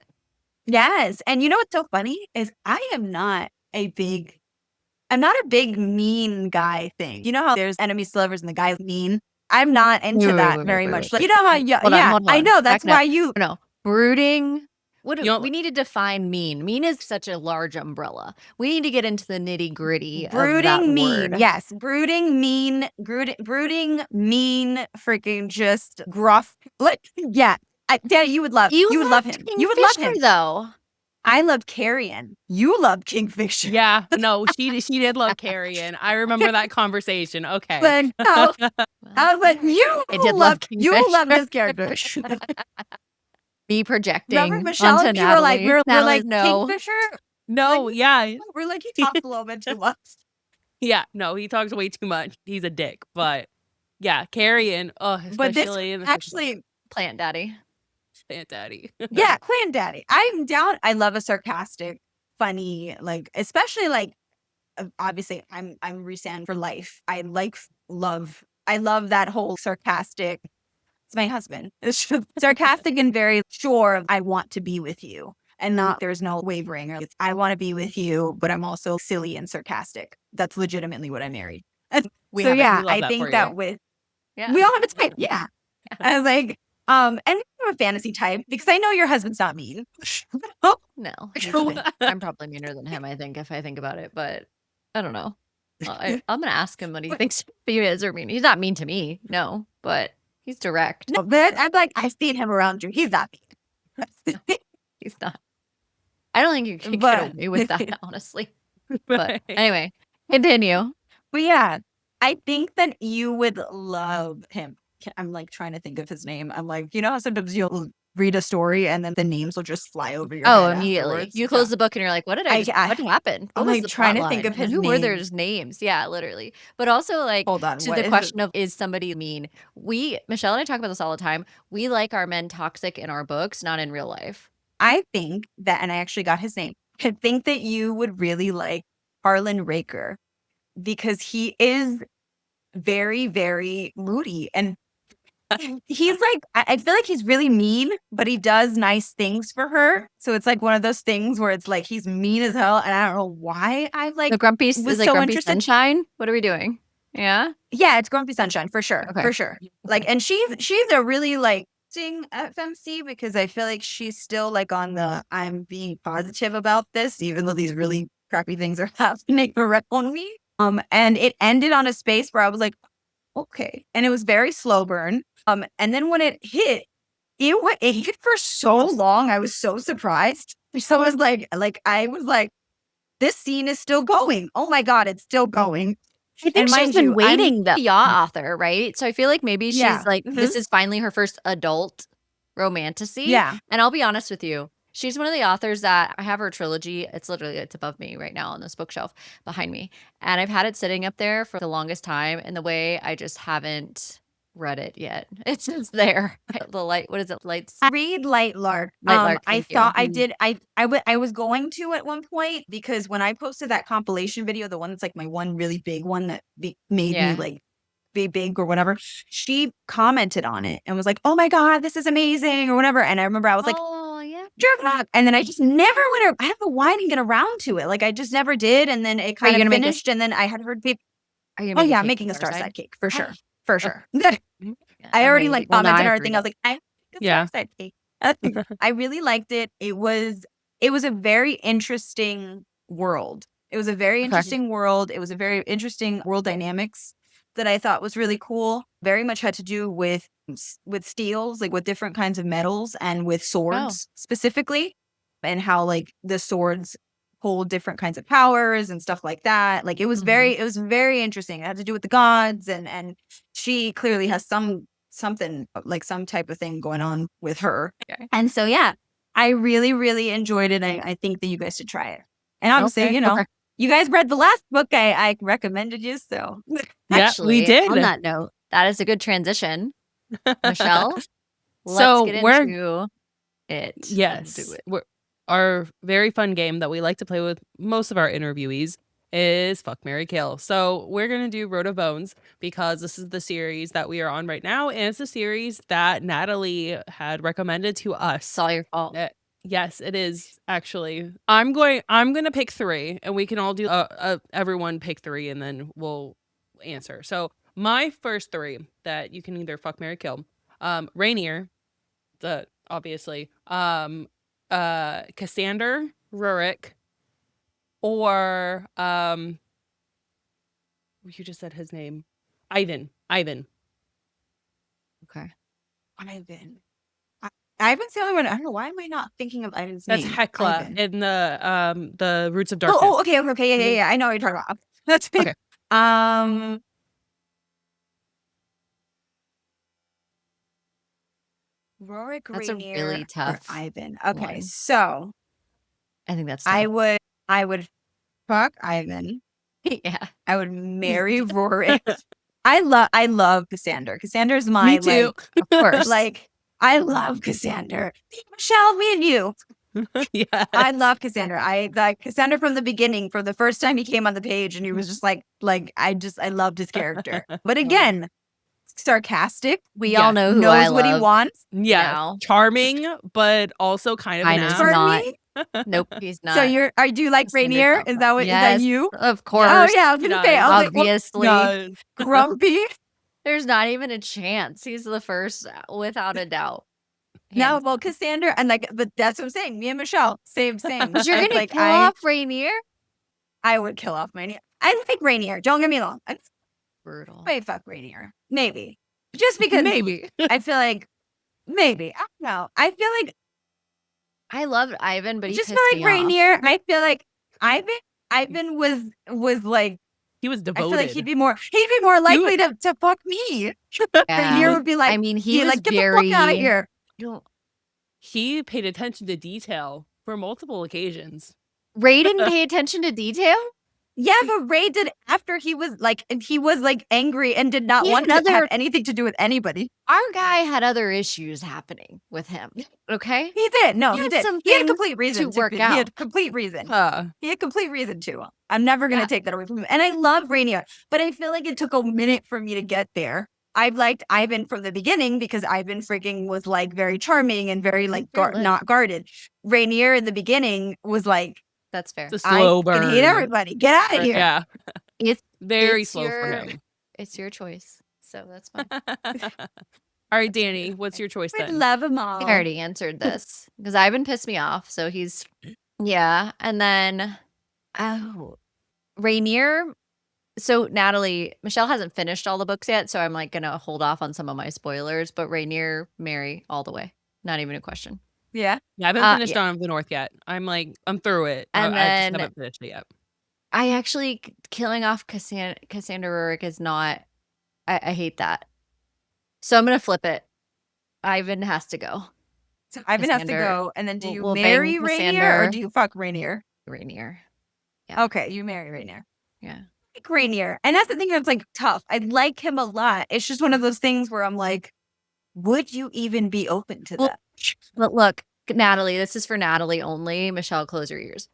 Yes. And you know what's so funny is I'm not a big mean guy thing. You know how there's enemies to lovers and the guy's mean? I'm not into that very much. Like, you know how, Hold on. I know. That's Back up. why you. No, brooding. You We need to define mean. Mean is such a large umbrella. We need to get into the nitty gritty of that Brooding mean. word. Yes. Brooding mean, freaking just gruff. Yeah. Daddy, you would love him. You would love him. Kingfisher, though. I love Carrion. You love Kingfisher. Yeah, no, she did love Carrion. I remember that conversation. Okay. But no, I was like, I did love you love this character. Me projecting Remember, Michelle, onto and you Natalie. were like, we're Natalie's like, no. Kingfisher? No, Like, yeah. We're like, he talks a little bit too much. Yeah, no, he talks way too much. He's a dick. But yeah, Carrion. Oh, But this especially in the actually, Plant daddy. Plant Daddy. yeah, Clan Daddy. I'm down. I love a sarcastic funny, like especially like obviously I'm Rhysand for life. I love that whole sarcastic. It's my husband. It's just sarcastic and very sure I want to be with you. And not there's no wavering. Or I want to be with you, but I'm also silly and sarcastic. That's legitimately what I married. And We so have it. yeah, We love I that think for that you. with Yeah. we all have a type. Yeah. I was like, and I'm a fantasy type because I know your husband's not mean. No, True. I'm probably meaner than him, I think, if I think about it, but I don't know. I'm gonna ask him what he thinks if he is or mean. He's not mean to me, no, but he's direct. No, but I'm like, I've seen him around you. He's not mean. He's not. I don't think you can But- get away with that, honestly. But anyway, continue. But yeah, I think that you would love him. I'm like trying to think of his name. I'm like, you know how sometimes you'll read a story and then the names will just fly over your Oh, head immediately. afterwards? You close the book and you're like, what did I- what happened? What I'm, was like, the trying to plot think line? of his Who were their name. names? Yeah, literally. But also like Hold on. to what the is it? question of is somebody mean? Michelle and I talk about this all the time. We like our men toxic in our books, not in real life. I think that, and I actually got his name. I think that you would really like Harlan Raker because he is very, very moody and he's like, I feel like he's really mean, but he does nice things for her. So it's like one of those things where it's like he's mean as hell, and I don't know why I like. The grumpy was is it so grumpy interested. sunshine? What are we doing? Yeah. Yeah, it's Grumpy Sunshine for sure, Okay. for sure. Like, and she's a really like sing FMC because I feel like she's still like on the I'm being positive about this, even though these really crappy things are happening around me. And it ended on a space where I was like, okay, and it was very slow burn. And then when it hit, it hit for so long. I was so surprised. So I was like I was like, this scene is still going. Oh my god, it's still going. I think And she's mind been you, I'm- waiting the yacht author, right? So I feel like maybe she's Yeah. like, this is finally her first adult romantasy. Yeah. And I'll be honest with you. She's one of the authors that I have her trilogy. It's above me right now on this bookshelf behind me. And I've had it sitting up there for the longest time. And the way I just haven't read it yet. It's just there. The light, what is it? Lights. I read Light Lark. Light Lark, I thank you. thought I did. I was going to at one point because when I posted that compilation video, the one that's like my one really big one that made Yeah. me like be big or whatever, she commented on it and was like, "Oh my god, this is amazing" or whatever. And I remember I was like, oh, yeah. and then I just never went. I don't know why I didn't get around to it. Like I just never did. And then it kind you of gonna make a- finished. And then I had heard people. Are you Oh yeah, cake making a for Starside side? cake for sure, Oh. for sure. Yeah, I already amazing. like Well, now commented and have to everything. read I was like, I think Yeah. Starside cake. I really liked it. It was a very interesting world. It was a very Okay. interesting world. It was a very interesting world dynamics that I thought was really cool. Very much had to do with steels, like with different kinds of metals and with swords specifically, and how like the swords hold different kinds of powers and stuff like that. Like it was very interesting. It had to do with the gods and she clearly has something like some type of thing going on with her. Okay. And so yeah, I really, really enjoyed it. I think that you guys should try it. And obviously, Okay, you know, okay. you guys read the last book I recommended you, so Yeah, Actually, we did. on that note, that is a good transition. Michelle, So let's get we're- into it. Yes. Do it. Our very fun game that we like to play with most of our interviewees is Fuck, Marry, Kill. So we're going to do Road of Bones because this is the series that we are on right now. And it's a series that Natalie had recommended to us. It's all your fault. Yes, it is actually. I'm going to pick 3 and we can all do everyone pick 3 and then we'll answer. So my first 3 that you can either fuck, marry, kill. Rainier, obviously. Cassander, Rurik, or you just said his name. Ivan. Okay. Ivan's the only one. I don't know, why am I not thinking of Ivan's That's name? Hecla Ivan. in the Roots of Darkness. Oh, okay. Yeah. I know what you're talking about. That's me. Okay. Rorik, That's a Rainier, really or tough Ivan. Okay, one. so I think that's I tough. would fuck Ivan. Yeah. I would marry Rorik. I love Cassander. Cassander's my Me too. like, of course. Like I love Cassander. Michelle, me and you. Yeah. I love Cassandra. I like Cassandra from the beginning, from the first time he came on the page, and he was just like I loved his character. But again, sarcastic. We all know who knows I what he love wants. Yeah. now. Charming, but also kind of an Mine is ass. not. Charming. Nope, he's not. So do you like Cassandra's Rainier? not Is fun. that what is that Yes, you? of course. Oh yeah, I was gonna He say, I does. was like, well, Obviously. Does. grumpy. There's not even a chance. He's the first, without a doubt. No, Hands well, Cassandra, and like, but that's what I'm saying. Me and Michelle, same. But you're gonna like kill off Rainier? I would kill off Rainier. I like Rainier. Don't get me wrong. Brutal. Wait, fuck Rainier. Maybe. Just because Maybe. I feel like maybe. I don't know. I feel like I loved Ivan, but he just pissed for like me off. Rainier, I feel like Ivan was like He was I devoted. feel like he'd be more likely to fuck me. Yeah. Rainier would be like, I mean, he was like, get very. the fuck out of here. He paid attention to detail for multiple occasions. Ray didn't pay attention to detail? Yeah, but Ray did after he was like, and he was like angry and did not He want had to have other- anything to do with anybody. Our guy had other issues happening with him. Okay? He did. No, He he had did. some He had things complete reason to work He had out. complete reason. He He had complete reason to. I'm never going to Yeah. take that away from him. And I love Rainier, but I feel like it took a minute for me to get there. I've liked Ivan from the beginning because Ivan freaking was like very charming and very like Fearless. not guarded. Rainier in the beginning was like, That's fair. It's a slow I burn. can hate everybody. Get out of here. Yeah. It's Very it's slow for your- him. It's your choice. So that's fine. All right, Danny, what's your choice I then? love them all. I already answered this because Ivan pissed me off. So he's, yeah. And then, Rainier. So Natalie, Michelle hasn't finished all the books yet. So I'm like going to hold off on some of my spoilers. But Rainier, Mary, all the way. Not even a question. Yeah. Yeah, I haven't finished Dawn of the North yet. I'm through it. And I just then- haven't finished it yet. I actually, killing off Cassandra Rurick is not, I hate that. So I'm going to flip it. Ivan has to go. So Ivan has to Cassandra. go. And then do you We'll bang marry Rainier or Cassandra. do you fuck Rainier? Rainier. Yeah. Okay, you marry Rainier. Yeah. Like Rainier. And that's the thing that's like tough. I like him a lot. It's just one of those things where I'm like, would you even be open to Well, that? But look, Natalie, this is for Natalie only. Michelle, close your ears.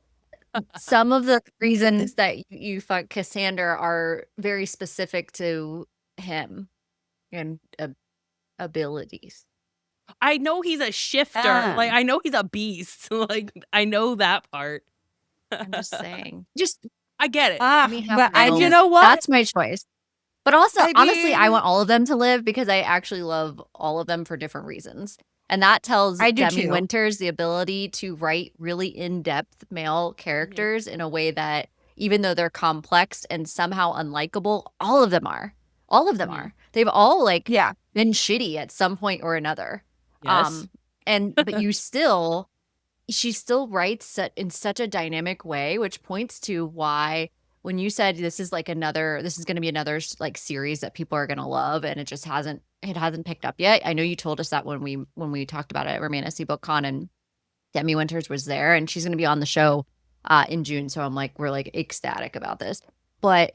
Some of the reasons that you fuck Cassandra are very specific to him and abilities. I know he's a shifter. Like, I know he's a beast. Like, I know that part. I'm just saying. I get it. Ah, me have but my you own- know what? That's my choice. But also, I honestly, I mean- want all of them to live because I actually love all of them for different reasons. And that tells I do Demi too. Winters the ability to write really in-depth male characters in a way that, even though they're complex and somehow unlikable, all of them are. All of them Mhm. are. They've all like Yeah. been shitty at some point or another. Yes. But she still writes in such a dynamic way, which points to why when you said this is going to be another like series that people are going to love, and it just hasn't picked up yet. I know you told us that when we talked about it at Romantasy BookCon, and Demi Winters was there, and she's going to be on the show in June. So we're like ecstatic about this, but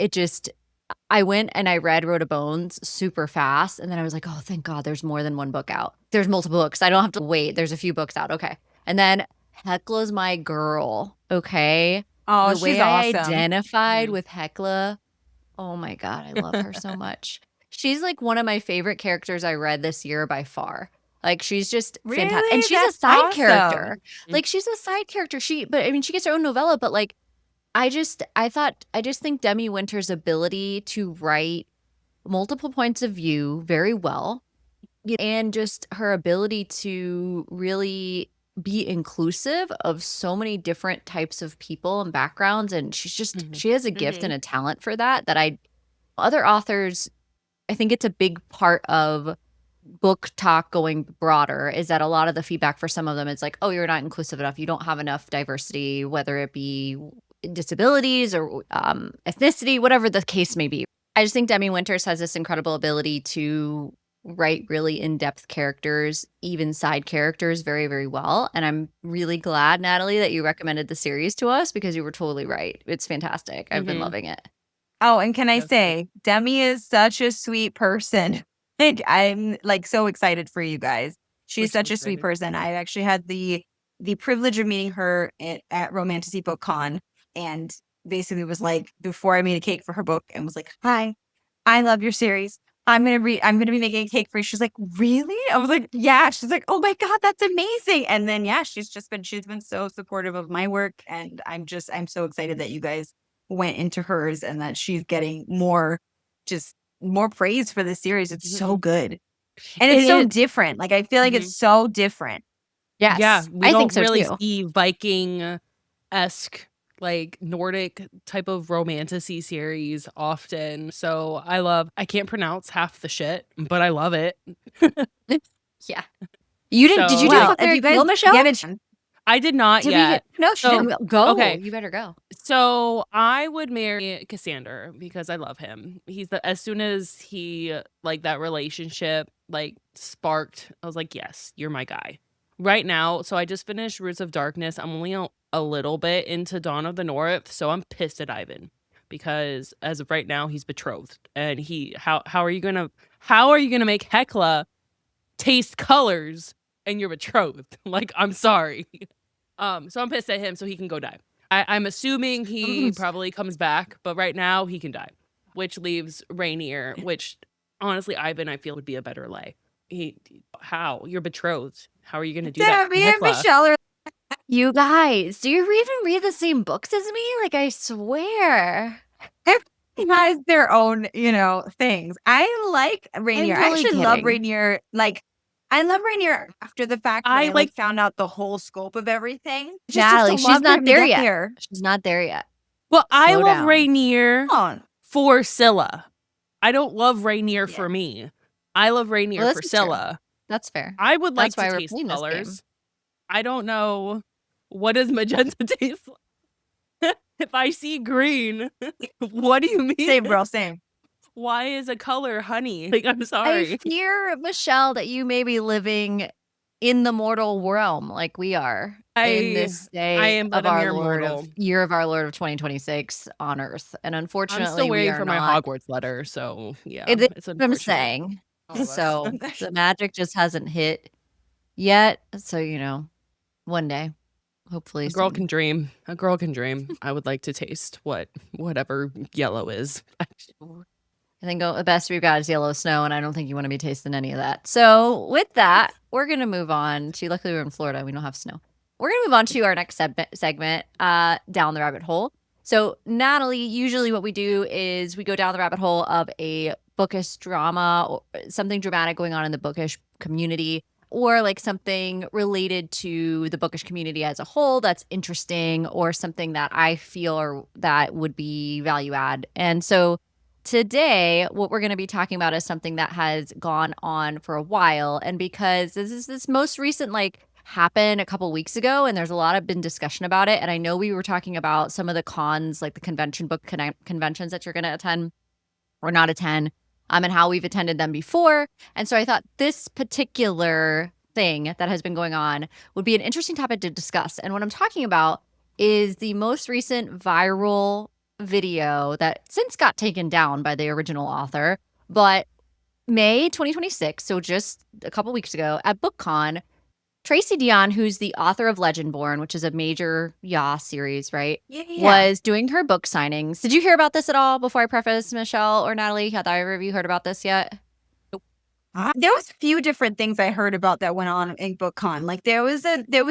I went and I read Road of Bones super fast. And then I was like, oh, thank God there's more than one book out. There's multiple books. I don't have to wait. There's a few books out. Okay. And then Hecla's my girl. Okay. Oh, The way she's I awesome. identified Mhm. with Hecla. Oh my God. I love her so much. She's like one of my favorite characters I read this year by far. Like she's just fantastic. Really? And she's a That's side awesome. character. Mhm. Like she's a side character. She gets her own novella, but like, I just think Demi Winters' ability to write multiple points of view very well, and just her ability to really be inclusive of so many different types of people and backgrounds. And Mhm. she has a gift and a talent for that other authors, I think it's a big part of book talk going broader, is that a lot of the feedback for some of them is like, oh, you're not inclusive enough. You don't have enough diversity, whether it be disabilities or ethnicity, whatever the case may be. I just think Demi Winters has this incredible ability to write really in-depth characters, even side characters, very, very well. And I'm really glad, Natalie, that you recommended the series to us because you were totally right. It's fantastic. I've been Mhm. loving it. Oh, and can I Yes. say, Demi is such a sweet person. I'm like so excited for you guys. She's We're so such a sweet excited. person. I actually had the the privilege of meeting her at Romantasy Book Con, and basically was like, before I made a cake for her book, and was like, "Hi, I love your series. I'm gonna be making a cake for you." She's like, "Really?" I was like, "Yeah." She's like, "Oh my God, that's amazing." And then yeah, she's been so supportive of my work, and I'm so excited that you guys went into hers and that she's getting just more praise for this series. It's so good. And it's so different. Like, I feel like it's so different. Yeah, Yes, we I don't think so really too. see Viking-esque, like Nordic type of romantasy series often. So I can't pronounce half the shit, but I love it. Yeah. You didn't? Did you do the So Well, fuck, if Mary you guys Kill, Michelle? get it, I did not Did we? yet. no, she So didn't. Go. okay, You better go. so I would marry Cassander because I love him. As soon as he like that relationship like sparked, I was like, yes, you're my guy. Right now, so I just finished Roots of Darkness. I'm only a little bit into Dawn of the North, so I'm pissed at Ivan because as of right now, he's betrothed, and how are you gonna make Hecla taste colors and you're betrothed? Like, I'm sorry. So I'm pissed at him, so he can go die. I'm assuming he probably comes back, but right now he can die, which leaves Rainier, which honestly, Ivan, I feel would be a better lay. How? You're betrothed. How are you going to do that? Me and Hecla. Michelle are You guys, do you even read the same books as me? Like, I swear. everyone has their own, things. I like Rainier. I totally actually love kidding. Rainier. Like, I love Rainier after the fact when I I like- found out the whole scope of everything. Natalie, Just she's not him to there get yet. there. She's not there yet. Well, I Slow love down. Rainier Come on. for Scylla. I don't love Rainier Yeah. for me. I love Rainier Well, for this is true. Scylla. That's fair. I would like That's why to we're taste playing this game. colors. I don't know what does magenta taste like. If I see green, what do you mean? Same, girl, same. Why is a color honey? Like, I'm I sorry. fear, Michelle, that you may be living in the mortal realm like we are in this day am, of but I'm our your Lord mortal. of year of our Lord of 2026 on Earth. And I'm unfortunately, still we waiting are for my not. Hogwarts letter, so yeah, It is it's what I'm unfortunate. saying. All of us. So the magic just hasn't hit yet. So, one day, hopefully A girl soon. can dream. A girl can dream. I would like to taste whatever yellow is. I think the best we've got is yellow snow, and I don't think you want to be tasting any of that. So with that, we're going to move on to, luckily we're in Florida, we don't have snow. We're going to move on to our next segment, Down the Rabbit Hole. So Natalie, usually what we do is we go down the rabbit hole of a bookish drama or something dramatic going on in the bookish community, or like something related to the bookish community as a whole that's interesting, or something that I feel or that would be value add. And so today, what we're going to be talking about is something that has gone on for a while. And because this most recent, happened a couple weeks ago, and there's a lot of been discussion about it. And I know we were talking about some of the cons, like the conventions that you're going to attend or not attend, and how we've attended them before. And so I thought this particular thing that has been going on would be an interesting topic to discuss. And what I'm talking about is the most recent viral video that since got taken down by the original author, but May 2026, so just a couple weeks ago at BookCon, Tracy Dion, who's the author of Legendborn, which is a major YA series, right? Yeah. Was doing her book signings. Did you hear about this at all before I preface, Michelle or Natalie? Have either of you heard about this yet? There was a few different things I heard about that went on in BookCon. Like there was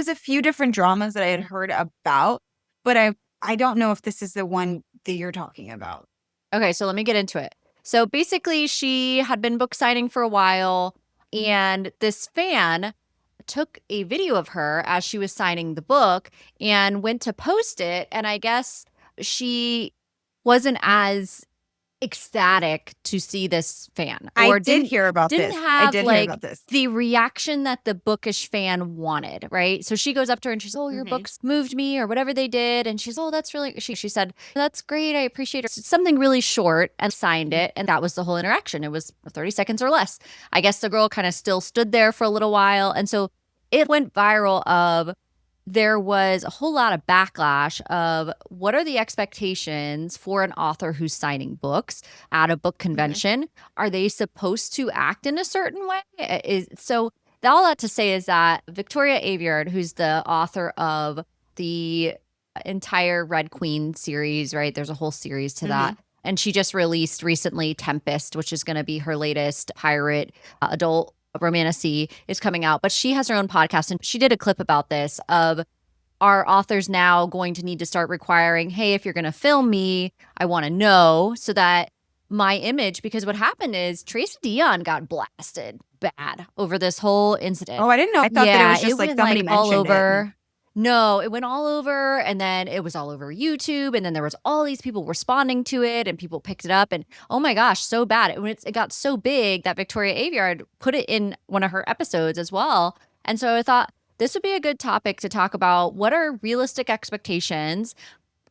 a few different dramas that I had heard about, but I don't know if this is the one that you're talking about. Okay, so let me get into it. So basically, she had been book signing for a while, and this fan took a video of her as she was signing the book and went to post it. And I guess she wasn't as ecstatic to see this fan. I did hear about didn't this. have I did like hear about this. the reaction that the bookish fan wanted, right? So she goes up to her and she's, "Oh, your books moved me," or whatever they did. And she's, "Oh, that's really," she said, "That's great. I appreciate it." Something really short, and signed it. And that was the whole interaction. It was 30 seconds or less. I guess the girl kind of still stood there for a little while. And so it went viral of, there was a whole lot of backlash of what are the expectations for an author who's signing books at a book convention? Are they supposed to act in a certain way? So all that to say is that Victoria Aveyard, who's the author of the entire Red Queen series, right? There's a whole series to that. And she just released recently Tempest, which is going to be her latest pirate adult romantasy is coming out. But she has her own podcast, and she did a clip about this of, are authors now going to need to start requiring, hey, if you're going to film me, I want to know, so that my image, because what happened is Tracy Dion got blasted bad over this whole incident. Oh, I didn't know. I thought that it was just like went, somebody all mentioned over. it. No, it went all over, and then it was all over YouTube, and then there was all these people responding to it, and people picked it up, and oh my gosh, so bad. It got so big that Victoria Aveyard put it in one of her episodes as well. And so I thought this would be a good topic to talk about. What are realistic expectations?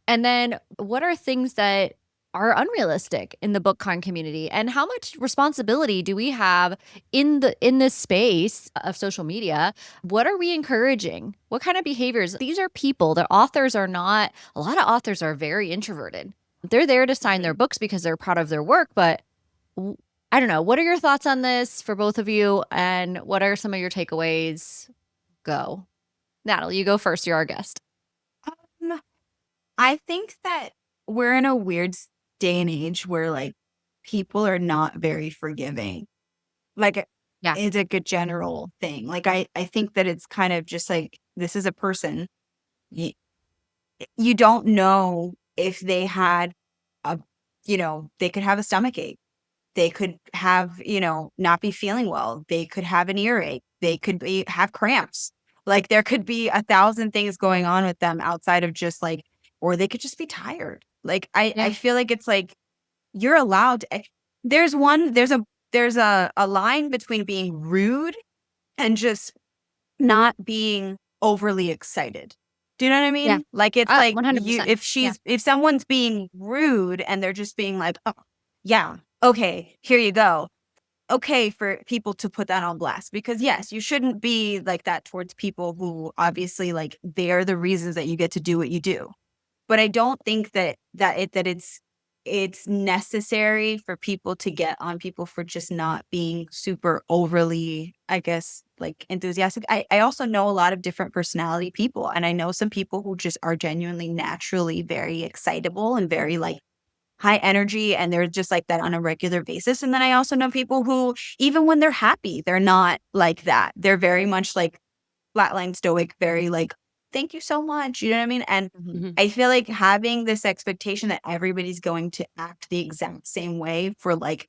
And then what are things that are unrealistic in the BookCon community? And how much responsibility do we have in this space of social media? What are we encouraging? What kind of behaviors? These are people. The authors are not, a lot of authors are very introverted. They're there to sign their books because they're proud of their work, but I don't know. What are your thoughts on this for both of you? And what are some of your takeaways? Go. Natalie, you go first. You're our guest. I think that we're in a weird day and age where like people are not very forgiving. Like it's like a general thing. Like I think that it's kind of just like, this is a person. You don't know if they had they could have a stomach ache. They could have, not be feeling well. They could have an earache. They could have cramps. Like there could be 1,000 things going on with them outside of just like, or they could just be tired. Like I feel like it's like you're allowed to, there's a line between being rude and just not being overly excited. Do you know what I mean? Yeah. Like it's like 100%. If someone's being rude and they're just being like, oh yeah, okay, here you go. Okay, for people to put that on blast, because yes, you shouldn't be like that towards people who obviously like they're the reasons that you get to do what you do. But I don't think that it's necessary for people to get on people for just not being super overly, I guess, like enthusiastic. I also know a lot of different personality people, and I know some people who just are genuinely naturally very excitable and very like high energy, and they're just like that on a regular basis. And then I also know people who, even when they're happy, they're not like that. They're very much like flatline stoic, very like, thank you so much. You know what I mean? And I feel like having this expectation that everybody's going to act the exact same way for like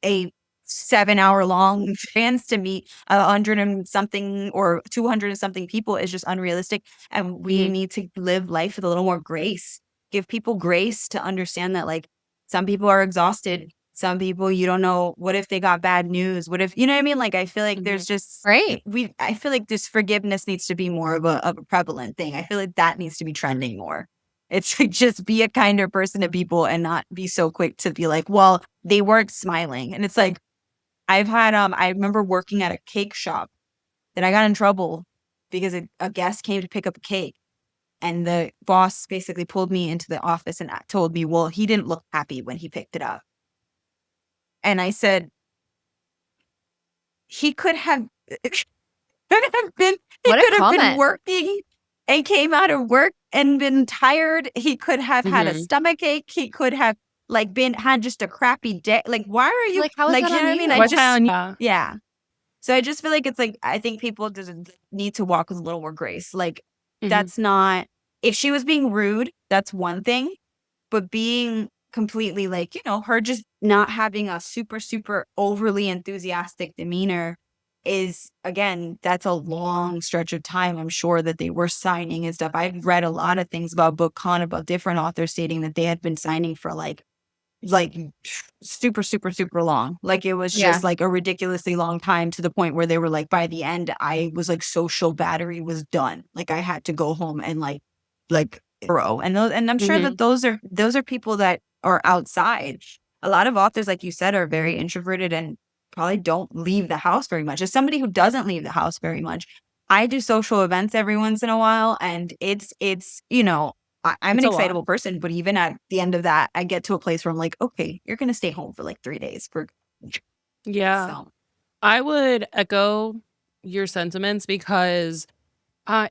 a 7-hour long chance to meet 100 and something or 200 and something people is just unrealistic. And we need to live life with a little more grace. Give people grace to understand that like some people are exhausted. Some people, you don't know, what if they got bad news? What if, you know what I mean? Like, I feel like there's just, right. I feel like this forgiveness needs to be more of a prevalent thing. I feel like that needs to be trending more. It's like, just be a kinder person to people and not be so quick to be like, well, they weren't smiling. And it's like, I've had, I remember working at a cake shop that I got in trouble because a guest came to pick up a cake. And the boss basically pulled me into the office and told me, well, he didn't look happy when he picked it up. And I said, he could have been working and came out of work and been tired. He could have had a stomach ache. He could have like had just a crappy day. Like, why are you like, how is like, that you know on what I mean? you? Yeah. So I just feel like it's like, I think people just need to walk with a little more grace. Like, that's not, if she was being rude, that's one thing, but being completely like, her just not having a super, super overly enthusiastic demeanor is, again, that's a long stretch of time. I'm sure that they were signing and stuff. I've read a lot of things about BookCon, about different authors stating that they had been signing for like super, super, super long. Like it was just like a ridiculously long time, to the point where they were like, by the end, I was like, social battery was done. Like I had to go home and like grow. And I'm sure that those are people that are outside. A lot of authors, like you said, are very introverted and probably don't leave the house very much. As somebody who doesn't leave the house very much, I do social events every once in a while, and it's I'm an excitable person, but even at the end of that, I get to a place where I'm like, okay, you're going to stay home for like 3 days. So. I would echo your sentiments because I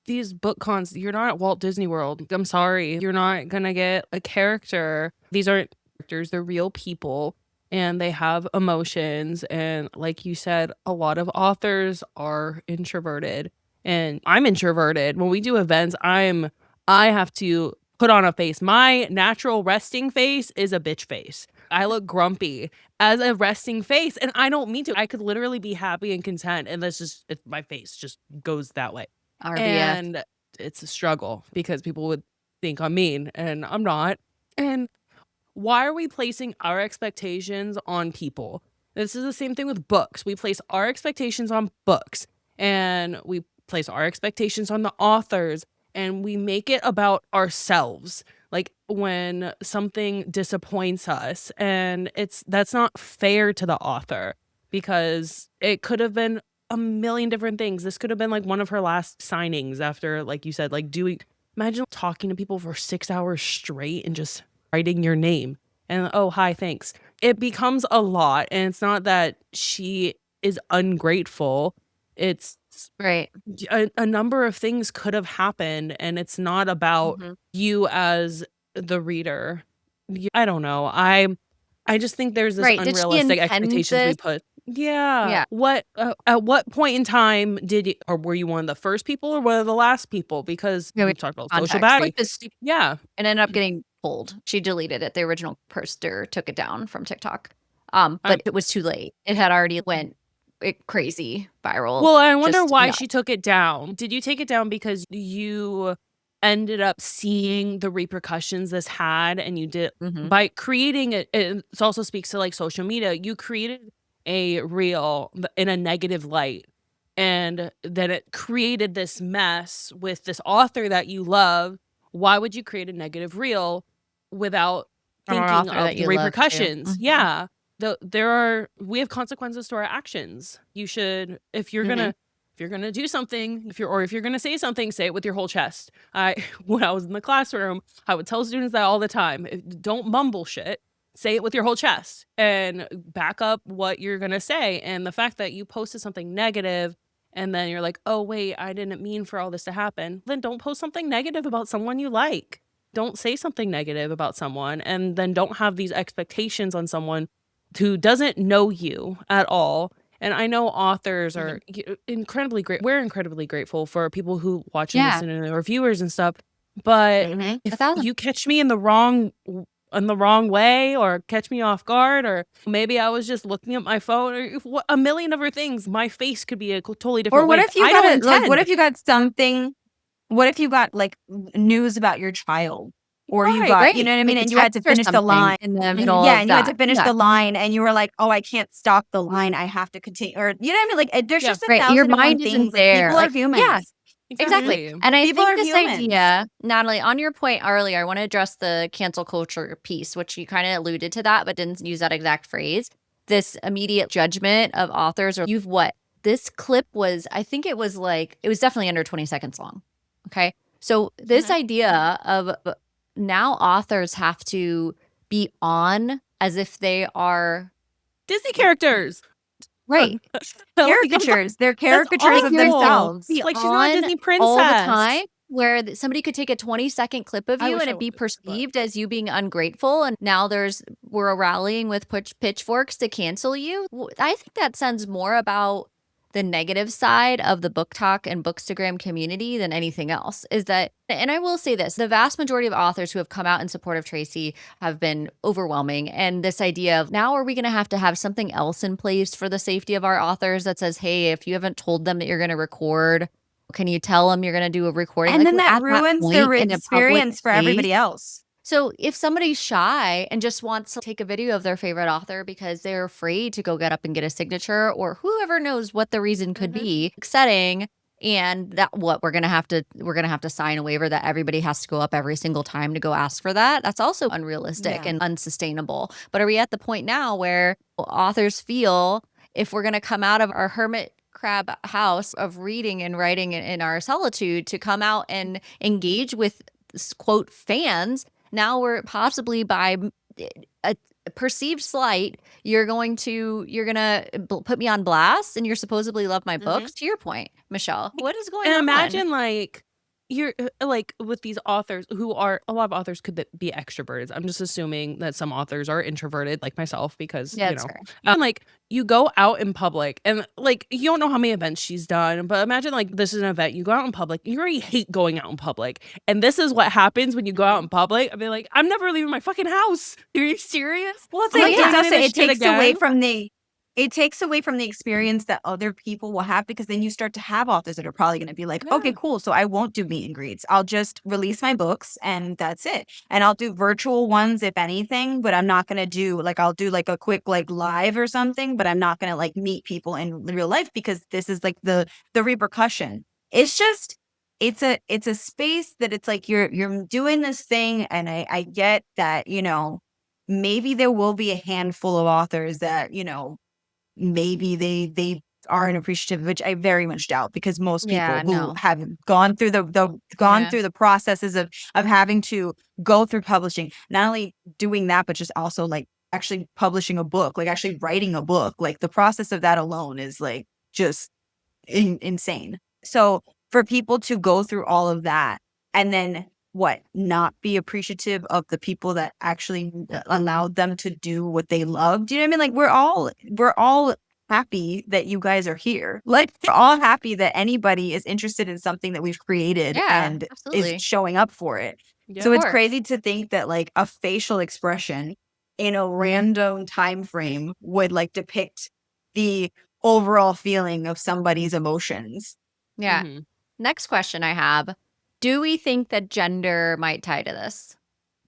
these book cons, you're not at Walt Disney World. I'm sorry. You're not gonna get a character. These aren't characters, they're real people and they have emotions. And like you said, a lot of authors are introverted. And I'm introverted. When we do events, I have to put on a face. My natural resting face is a bitch face. I look grumpy as a resting face, and I don't mean to. I could literally be happy and content, and my face just goes that way. RBF. And it's a struggle because people would think I'm mean, and I'm not. And why are we placing our expectations on people? This is the same thing with books. We place our expectations on books, and we place our expectations on the authors, and we make it about ourselves. Like when something disappoints us, and that's not fair to the author because it could have been a million different things. This could have been like one of her last signings after, like you said, like imagine talking to people for 6 hours straight and just writing your name and, oh, hi, thanks. It becomes a lot. And it's not that she is ungrateful. It's Right. a number of things could have happened, and it's not about you as the reader. I don't know. I just think there's this Right. Did she unrealistic intend expectations we this? put. Yeah. Yeah. What at what point in time did you, or were you one of the first people or one of the last people? Because Yeah, we we've talked about social context. battery. Like this, Yeah. and ended up getting pulled. She deleted it. The original poster took it down from TikTok. I'm But it was too late. It had already went crazy viral. Well, I wonder Just why nuts. she took it down. Did you take it down because you ended up seeing the repercussions this had, and you did by creating it? It also speaks to like social media. You created a reel in a negative light, and then it created this mess with this author that you love. Why would you create a negative reel without From our thinking author of that the you love too. repercussions? Yeah. We have consequences to our actions. You should, if you're gonna do something, if you're gonna say something, say it with your whole chest. When I was in the classroom, I would tell students that all the time. Don't mumble shit. Say it with your whole chest and back up what you're gonna say. And the fact that you posted something negative and then you're like, oh wait, I didn't mean for all this to happen. Then don't post something negative about someone you like. Don't say something negative about someone, and then don't have these expectations on someone who doesn't know you at all. And I know authors are incredibly great. We're incredibly grateful for people who watch and Yeah. listen and our viewers and stuff. But if 1,000. you catch me in the wrong way, or catch me off guard, or maybe I was just looking at my phone, or a million other things, my face could be a totally different Or what way. if you I don't got like what intend. if you got something? What if you got like news about your child, or you Right, got Right. you know what I mean, Like a and you had to text or finish the something line. in the middle Yeah, of and you had to that. finish Yeah. the line, and you were like, "Oh, I can't stop the line. I have to continue." Or you know what I mean? Like there's Yeah. just a Right. thousand Your and one mind things. isn't Like, there. people are Like, humans. yeah. Exactly. And I People think are this humans. idea, Natalie, on your point earlier, I want to address the cancel culture piece, which you kind of alluded to that, but didn't use that exact phrase. This immediate judgment of authors, or this clip was, I think it was definitely under 20 seconds long. Okay. So this idea of now authors have to be on as if they are Disney characters. right. Caricatures. They're caricatures of awful. themselves. Be Like she's not a on Disney princess all the time, where somebody could take a 20-second clip of I you wish and I it be was, but- perceived as you being ungrateful, and now we're rallying with pitchforks to cancel you. I think that sends more about the negative side of the book talk and bookstagram community than anything else. Is that, and I will say this, the vast majority of authors who have come out in support of Tracy have been overwhelming. And this idea of now, are we going to have something else in place for the safety of our authors that says, hey, if you haven't told them that you're going to record, can you tell them you're going to do a recording? And Like, then we're that at ruins point the in a public experience for space. everybody else. So if somebody's shy and just wants to take a video of their favorite author because they're afraid to go get up and get a signature, or whoever knows what the reason could be, setting, and that we're gonna have to sign a waiver that everybody has to go up every single time to go ask for that. That's also unrealistic and unsustainable. But are we at the point now where authors feel, if we're gonna come out of our hermit crab house of reading and writing in our solitude, to come out and engage with quote fans, now we're possibly by perceived slight, you're gonna put me on blast, and you're supposedly love my books. To your point, Michelle, what is going And on? imagine like you're like with these authors who are a lot of authors could be extroverts. I'm just assuming that some authors are introverted like myself because Yeah, you that's know fair. like you go out in public and like you don't know how many events she's done, but imagine like this is an event, you go out in public, you already hate going out in public, and this is what happens when you go out in public. I'd be like, I'm never leaving my fucking house. Are you serious? Well, it's I'm like not it's doing also this it shit takes away again. from the experience that other people will have, because then you start to have authors that are probably going to be like, okay, cool, so I won't do meet and greets. I'll just release my books and that's it. And I'll do virtual ones if anything, but I'm not going to do like I'll do like a quick like live or something, but I'm not going to like meet people in real life because this is like the repercussion. It's just it's a space that it's like you're doing this thing, and I get that, maybe there will be a handful of authors that, maybe they aren't appreciative, which I very much doubt, because most people Yeah, who no. have gone through through the processes of having to go through publishing, not only doing that, but just also like actually publishing a book, like actually writing a book, like the process of that alone is like just insane. So for people to go through all of that and then not be appreciative of the people that actually allowed them to do what they loved. Do you know what I mean? Like we're all happy that you guys are here. Like we're all happy that anybody is interested in something that we've created Yeah, and is absolutely. showing up for it. Yeah. So Of it's course. crazy to think that like a facial expression in a random time frame would like depict the overall feeling of somebody's emotions. Yeah. Mhm. Next question I have. Do we think that gender might tie to this?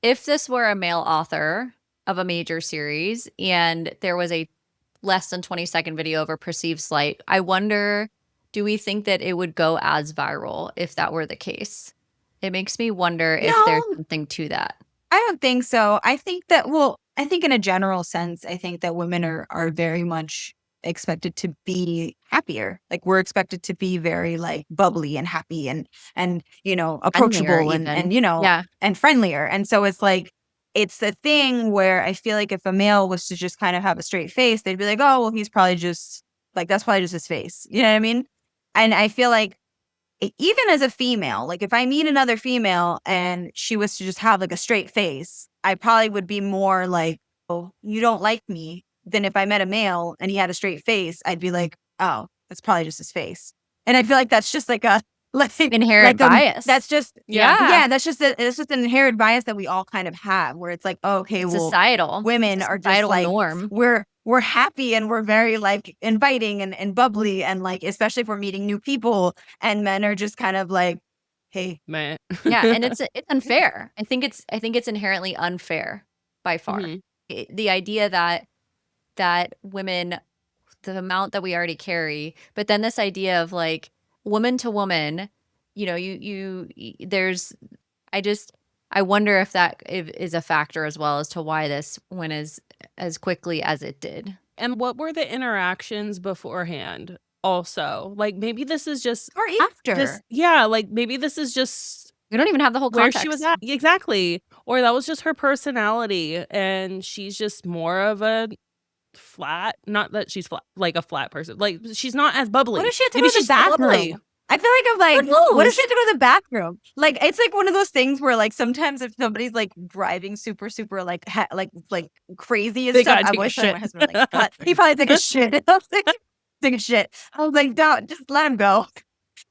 If this were a male author of a major series and there was a less than 20-second video of a perceived slight, I wonder, do we think that it would go as viral if that were the case? It makes me wonder if there's No, something to that. I don't think so. I think that, well, I think in a general sense, I think that women are very much expected to be happier. Like we're expected to be very like bubbly and happy and Friendlier approachable and even. and Yeah. and friendlier. And so it's like it's the thing where I feel like if a male was to just kind of have a straight face, they'd be like, "Oh, well, he's probably just like that's probably just his face." You know what I mean? And I feel like even as a female, like if I meet another female and she was to just have like a straight face, I probably would be more like, "Oh, you don't like me," than if I met a male and he had a straight face. I'd be like, "Oh, that's probably just his face." And I feel like that's just like a Inherent bias. that's just Yeah. that's just it's just an inherent bias that we all kind of have, where it's like, oh, okay, It's well, societal. women It's a are just societal like norm. we're happy and we're very like inviting and bubbly, and like especially if we're meeting new people, and men are just kind of like, hey, Man. Yeah, and it's unfair. I think it's inherently unfair by far. Mhm. The idea that women, the amount that we already carry, but then this idea of like woman to woman, there's I wonder if that is a factor as well as to why this went as quickly as it did. And what were the interactions beforehand also? Like, maybe this is just or after. like, maybe this is just We don't even have the whole where context. she was at. Exactly. Or that was just her personality, and she's just more of a flat, not that she's flat, like a flat person. Like, she's not as bubbly. What if she had to Maybe go to the she's still bubbly. bathroom? I feel like I'm like, Who what if knows? she had to go to the bathroom? Like it's like one of those things where like sometimes if somebody's like driving super like like crazy and They stuff, gotta I take a always tell my shit. husband like, "God, he probably take a shit." I was like, take a shit. I was like, don't just let him go.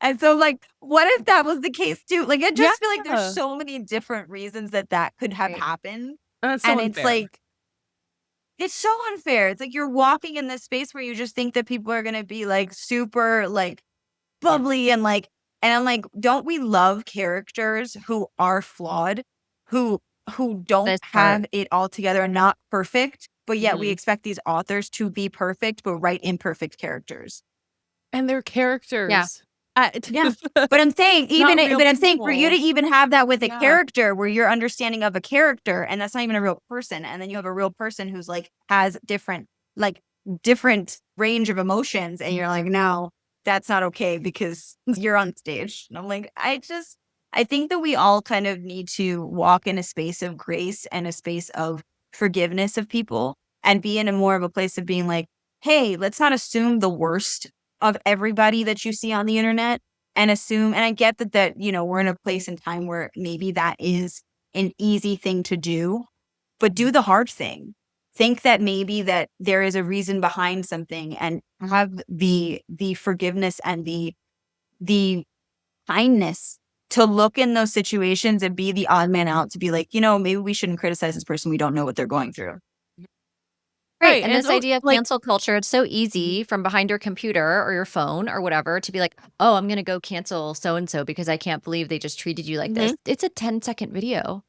And so like, what if that was the case too? Like I just feel like Yeah. there's so many different reasons that could have Right. happened, That's so and unfair. it's like. It's so unfair. It's like you're walking in this space where you just think that people are gonna be like super like bubbly and like, and I'm like, don't we love characters who are flawed, who don't This have part. it all together and not perfect, but yet we Mhm. expect these authors to be perfect but write imperfect characters. And their characters. Yeah. But I'm saying Not real for you to people. even have that with a Yeah. character where your understanding of a character, and that's not even a real person, and then you have a real person who's like has different range of emotions, and you're like, no, that's not okay because you're on stage. And I'm like, I think that we all kind of need to walk in a space of grace and a space of forgiveness of people and be in a more of a place of being like, hey, let's not assume the worst of everybody that you see on the internet and assume. And I get that, we're in a place and time where maybe that is an easy thing to do, but do the hard thing. Think that maybe that there is a reason behind something, and have the forgiveness and the kindness to look in those situations and be the odd man out, to be like, maybe we shouldn't criticize this person. We don't know what they're going through. Right. And this idea of like, cancel culture, it's so easy from behind your computer or your phone or whatever to be like, oh, I'm going to go cancel so-and-so because I can't believe they just treated you like this. It's a 10-second video.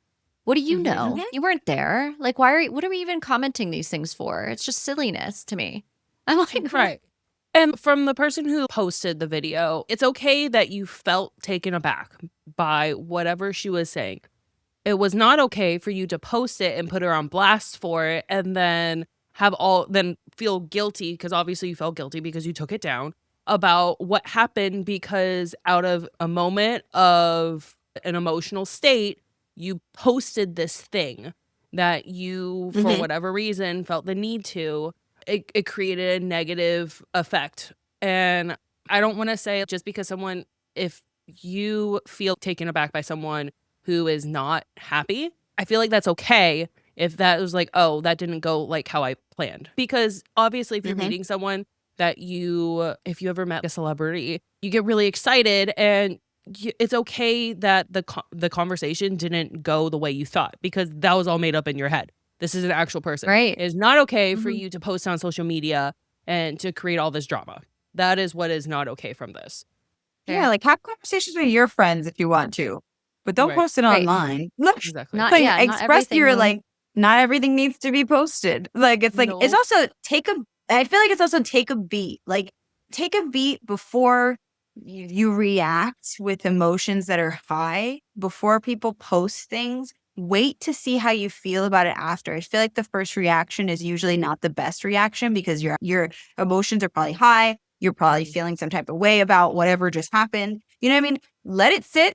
What do you know? You weren't there. Like, what are we even commenting these things for? It's just silliness to me. I'm like, right. And from the person who posted the video, it's okay that you felt taken aback by whatever she was saying. It was not okay for you to post it and put her on blast for it and then feel guilty, because obviously you felt guilty because you took it down, about what happened, because out of a moment of an emotional state, you posted this thing that you, for whatever reason, felt the need to. It created a negative effect. And I don't want to say just because if you feel taken aback by someone who is not happy, I feel like that's okay if that was like, oh, that didn't go like how I planned. Because obviously if you're meeting someone if you ever met a celebrity, you get really excited, and it's okay that the conversation didn't go the way you thought, because that was all made up in your head. This is an actual person. right. It's not okay for you to post on social media and to create all this drama. That is what is not okay from this. Yeah, like have conversations with your friends if you want to, but don't post it online. Look, Exactly. Not, like, yeah, not express everything, your though. like, not everything needs to be posted. Like, it's like, it's No. also I feel like it's also take a beat. Like, take a beat before you react with emotions that are high, before people post things. Wait to see how you feel about it after. I feel like the first reaction is usually not the best reaction, because your emotions are probably high. You're probably feeling some type of way about whatever just happened. You know what I mean? Let it sit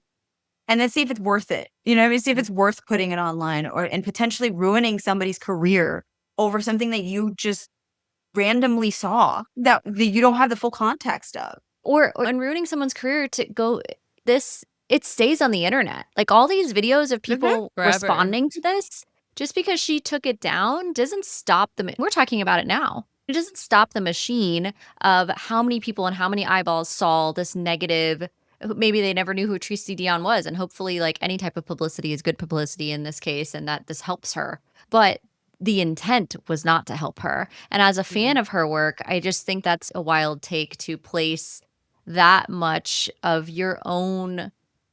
and then see if it's worth it. You know what I mean? See if it's worth putting it online and potentially ruining somebody's career over something that you just randomly saw that you don't have the full context of. Or and ruining someone's career to go it stays on the internet. Like, all these videos of people Forever. responding to this, just because she took it down doesn't stop we're talking about it now. It doesn't stop the machine of how many people and how many eyeballs saw this negative. Maybe they never knew who Tracy Dion was, and hopefully, like, any type of publicity is good publicity in this case, and that this helps her. But the intent was not to help her. And as a fan of her work, I just think that's a wild take, to place that much of your own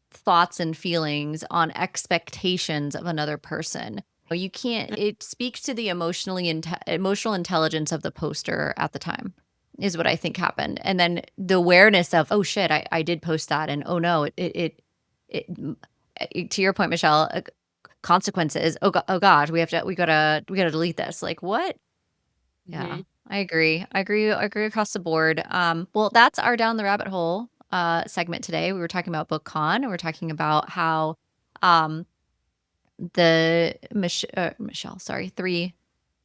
thoughts and feelings on expectations of another person. You can't. It speaks to the emotional intelligence of the poster at the time, is what I think happened. And then the awareness of, oh shit, I did post that, and oh no, it to your point, Michelle, consequences. Oh gosh, we gotta delete this. Like, what? Yeah, I agree. I agree across the board. Well, that's our Down the Rabbit Hole segment today. We were talking about BookCon, and we're talking about how Michelle, sorry, 3,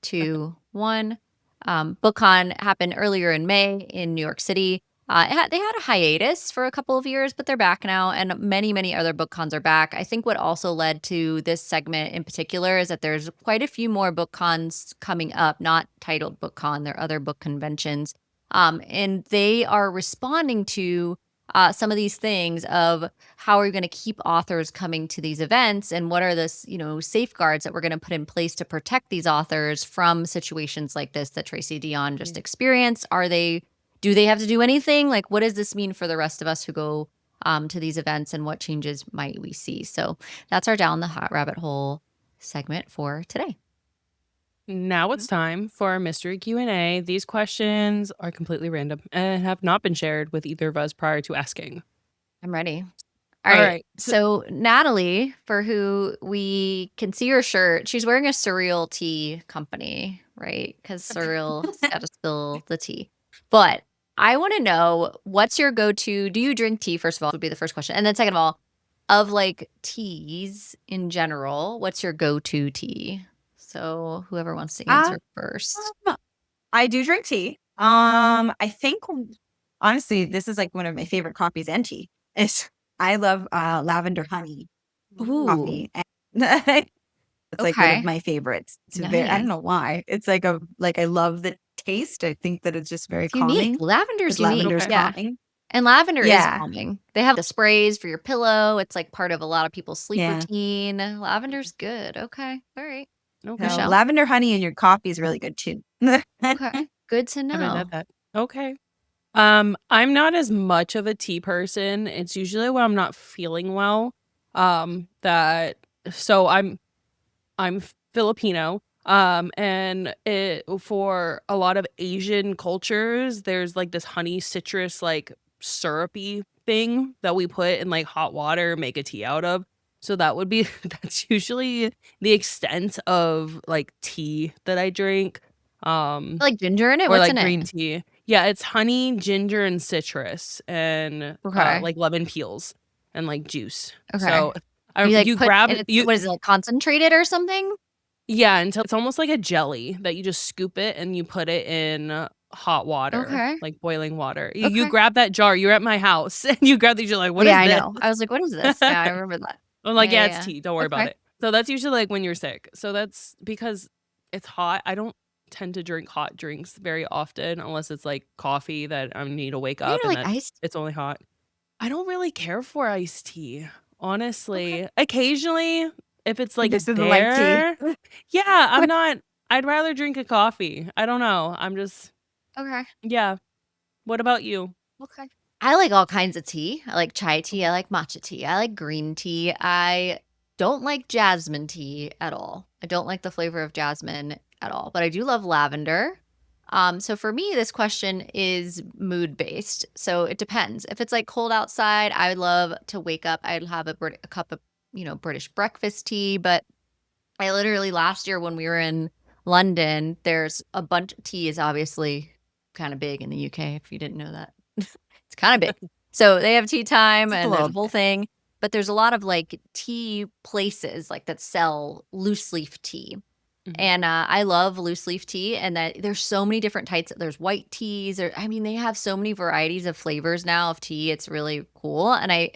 2, 1. BookCon happened earlier in May in New York City. They had a hiatus for a couple of years, but they're back now, and many, many other BookCons are back. I think what also led to this segment in particular is that there's quite a few more BookCons coming up, not titled BookCon, they're other book conventions. And they are responding to some of these things of how are we going to keep authors coming to these events, and what are the safeguards that we're going to put in place to protect these authors from situations like this that Tracy Dion just experienced. Do they have to do anything? Like, what does this mean for the rest of us who go to these events, and what changes might we see? So that's our Down the Hot Rabbit Hole segment for today. Now it's time for our mystery Q&A. These questions are completely random and have not been shared with either of us prior to asking. I'm ready. All right. So Natalie, for who we can see her shirt, she's wearing a Surreal Tea company, right? Because Surreal's got to spill the tea. But I want to know, what's your go-to? Do you drink tea, first of all, would be the first question. And then second of all, of like teas in general, what's your go-to tea? So whoever wants to answer first. I do drink tea. I think honestly, this is like one of my favorite coffees and tea. I love lavender honey Ooh, coffee. And it's like one of okay. my favorites. It's very, I don't Nice. know why. It's like I love the taste. I think that it's just very It's unique. calming. Lavender's 'Cause unique. lavender's Yeah. calming. And lavender is Yeah. calming. They have the sprays for your pillow. It's like part of a lot of people's sleep Yeah. routine. Lavender's good. Okay. All right. Okay. So Michelle? lavender honey in your coffee is really good too. Okay. Good to Haven't know. had that. Okay. I'm not as much of a tea person. It's usually when I'm not feeling well. That so I'm Filipino. And it for a lot of Asian cultures, there's like this honey citrus like syrupy thing that we put in like hot water, make a tea out of. So that would be that's usually the extent of like tea that I drink. Like ginger in it? Or What's like in it? green tea. Yeah, it's honey, ginger, and citrus, and Okay. like lemon peels and like juice. Okay. So You like you put grab and it. it's, what is it, like concentrated or something? Yeah, until it's almost like a jelly that you just scoop it and you put it in hot water, Okay. like boiling water. You Okay. grab that jar. You're at my house and you grab these. You're like, Oh, what yeah, is I this? know. I was like, what is this? Yeah, I remember that. I'm like, Yeah, yeah, yeah, it's yeah. tea. Don't worry about Okay. it. So that's usually like when you're sick. So that's because it's hot. I don't tend to drink hot drinks very often unless it's like coffee that I need to wake You up know, and like that iced. it's only hot. I don't really care for iced tea, Okay. honestly. Occasionally, if it's like This doesn't like tea. there, yeah, I'm not. I'd rather drink a coffee. I don't know. I'm just, Okay. yeah. What about you? Okay. I like all kinds of tea. I like chai tea. I like matcha tea. I like green tea. I don't like jasmine tea at all. I don't like the flavor of jasmine at all, but I do love lavender. So for me, this question is mood based. So it depends. If it's like cold outside, I would love to wake up. I'd have a cup of, British breakfast tea. But I literally last year when we were in London, there's a bunch. Tea is obviously kind of big in the UK. If you didn't know that. It's kind of big. So they have tea time Just a and there's a little whole bit. thing, but there's a lot of like tea places like that sell loose leaf tea. Mhm. And I love loose leaf tea, and that there's so many different types. There's white teas, or I mean, they have so many varieties of flavors now of tea. It's really cool, and I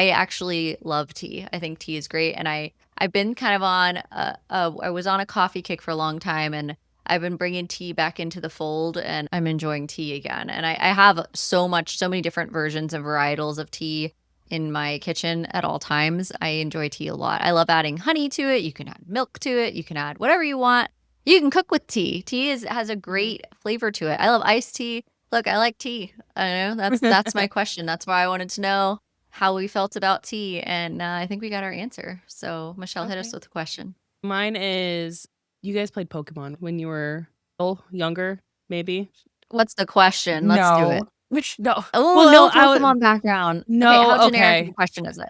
actually love tea. I think tea is great, and I've been kind of on I was on a coffee kick for a long time, and I've been bringing tea back into the fold, and I'm enjoying tea again. And I have so many different versions and varietals of tea in my kitchen at all times. I enjoy tea a lot. I love adding honey to it. You can add milk to it. You can add whatever you want. You can cook with tea. Tea has a great flavor to it. I love iced tea. Look, I like tea. I know that's my question. That's why I wanted to know how we felt about tea, and I think we got our answer. So Michelle, hit us Okay. with a question. Mine is, you guys played Pokemon when you were a little younger, maybe? What's the question? Let's do it. No. Which no. Oh, Well, no I would, Pokemon background. Okay, no. how generic of Okay. a question is it?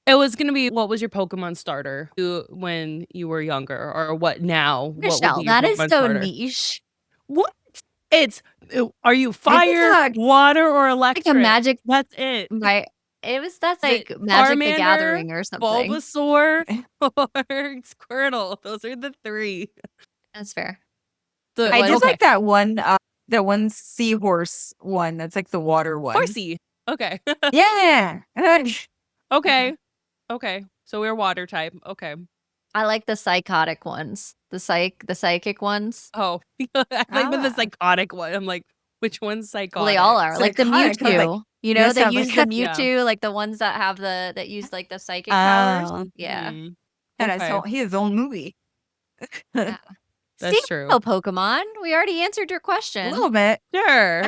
It was gonna be, what was your Pokemon starter when you were younger, or what now? What would Michelle, be your that is Pokemon so starter? niche. What? It's are you I think fire, water, or Like a electric? magic, That's it. right? That's Is it like Magic the Charmander, Gathering or something. Bulbasaur, or Squirtle? Those are the three. That's fair. The, I just okay. like that one seahorse one. That's like the water one. Horsey. Okay. Yeah. Okay. Okay. So we're water type. Okay. I like the psychotic ones. The psychic ones. Oh, I like with the Ah. psychotic one. I'm like, which one's psychotic? Well, they all are. Like the Psychotic, I was like, Mewtwo. You that know, they sounds use like- the Yeah. Mewtwo, like the ones that have that use like the psychic powers. Oh. Yeah. Mm, And okay. he has his own movie. Yeah. That's See, true. no Pokemon. We already answered your A question. little bit. Sure.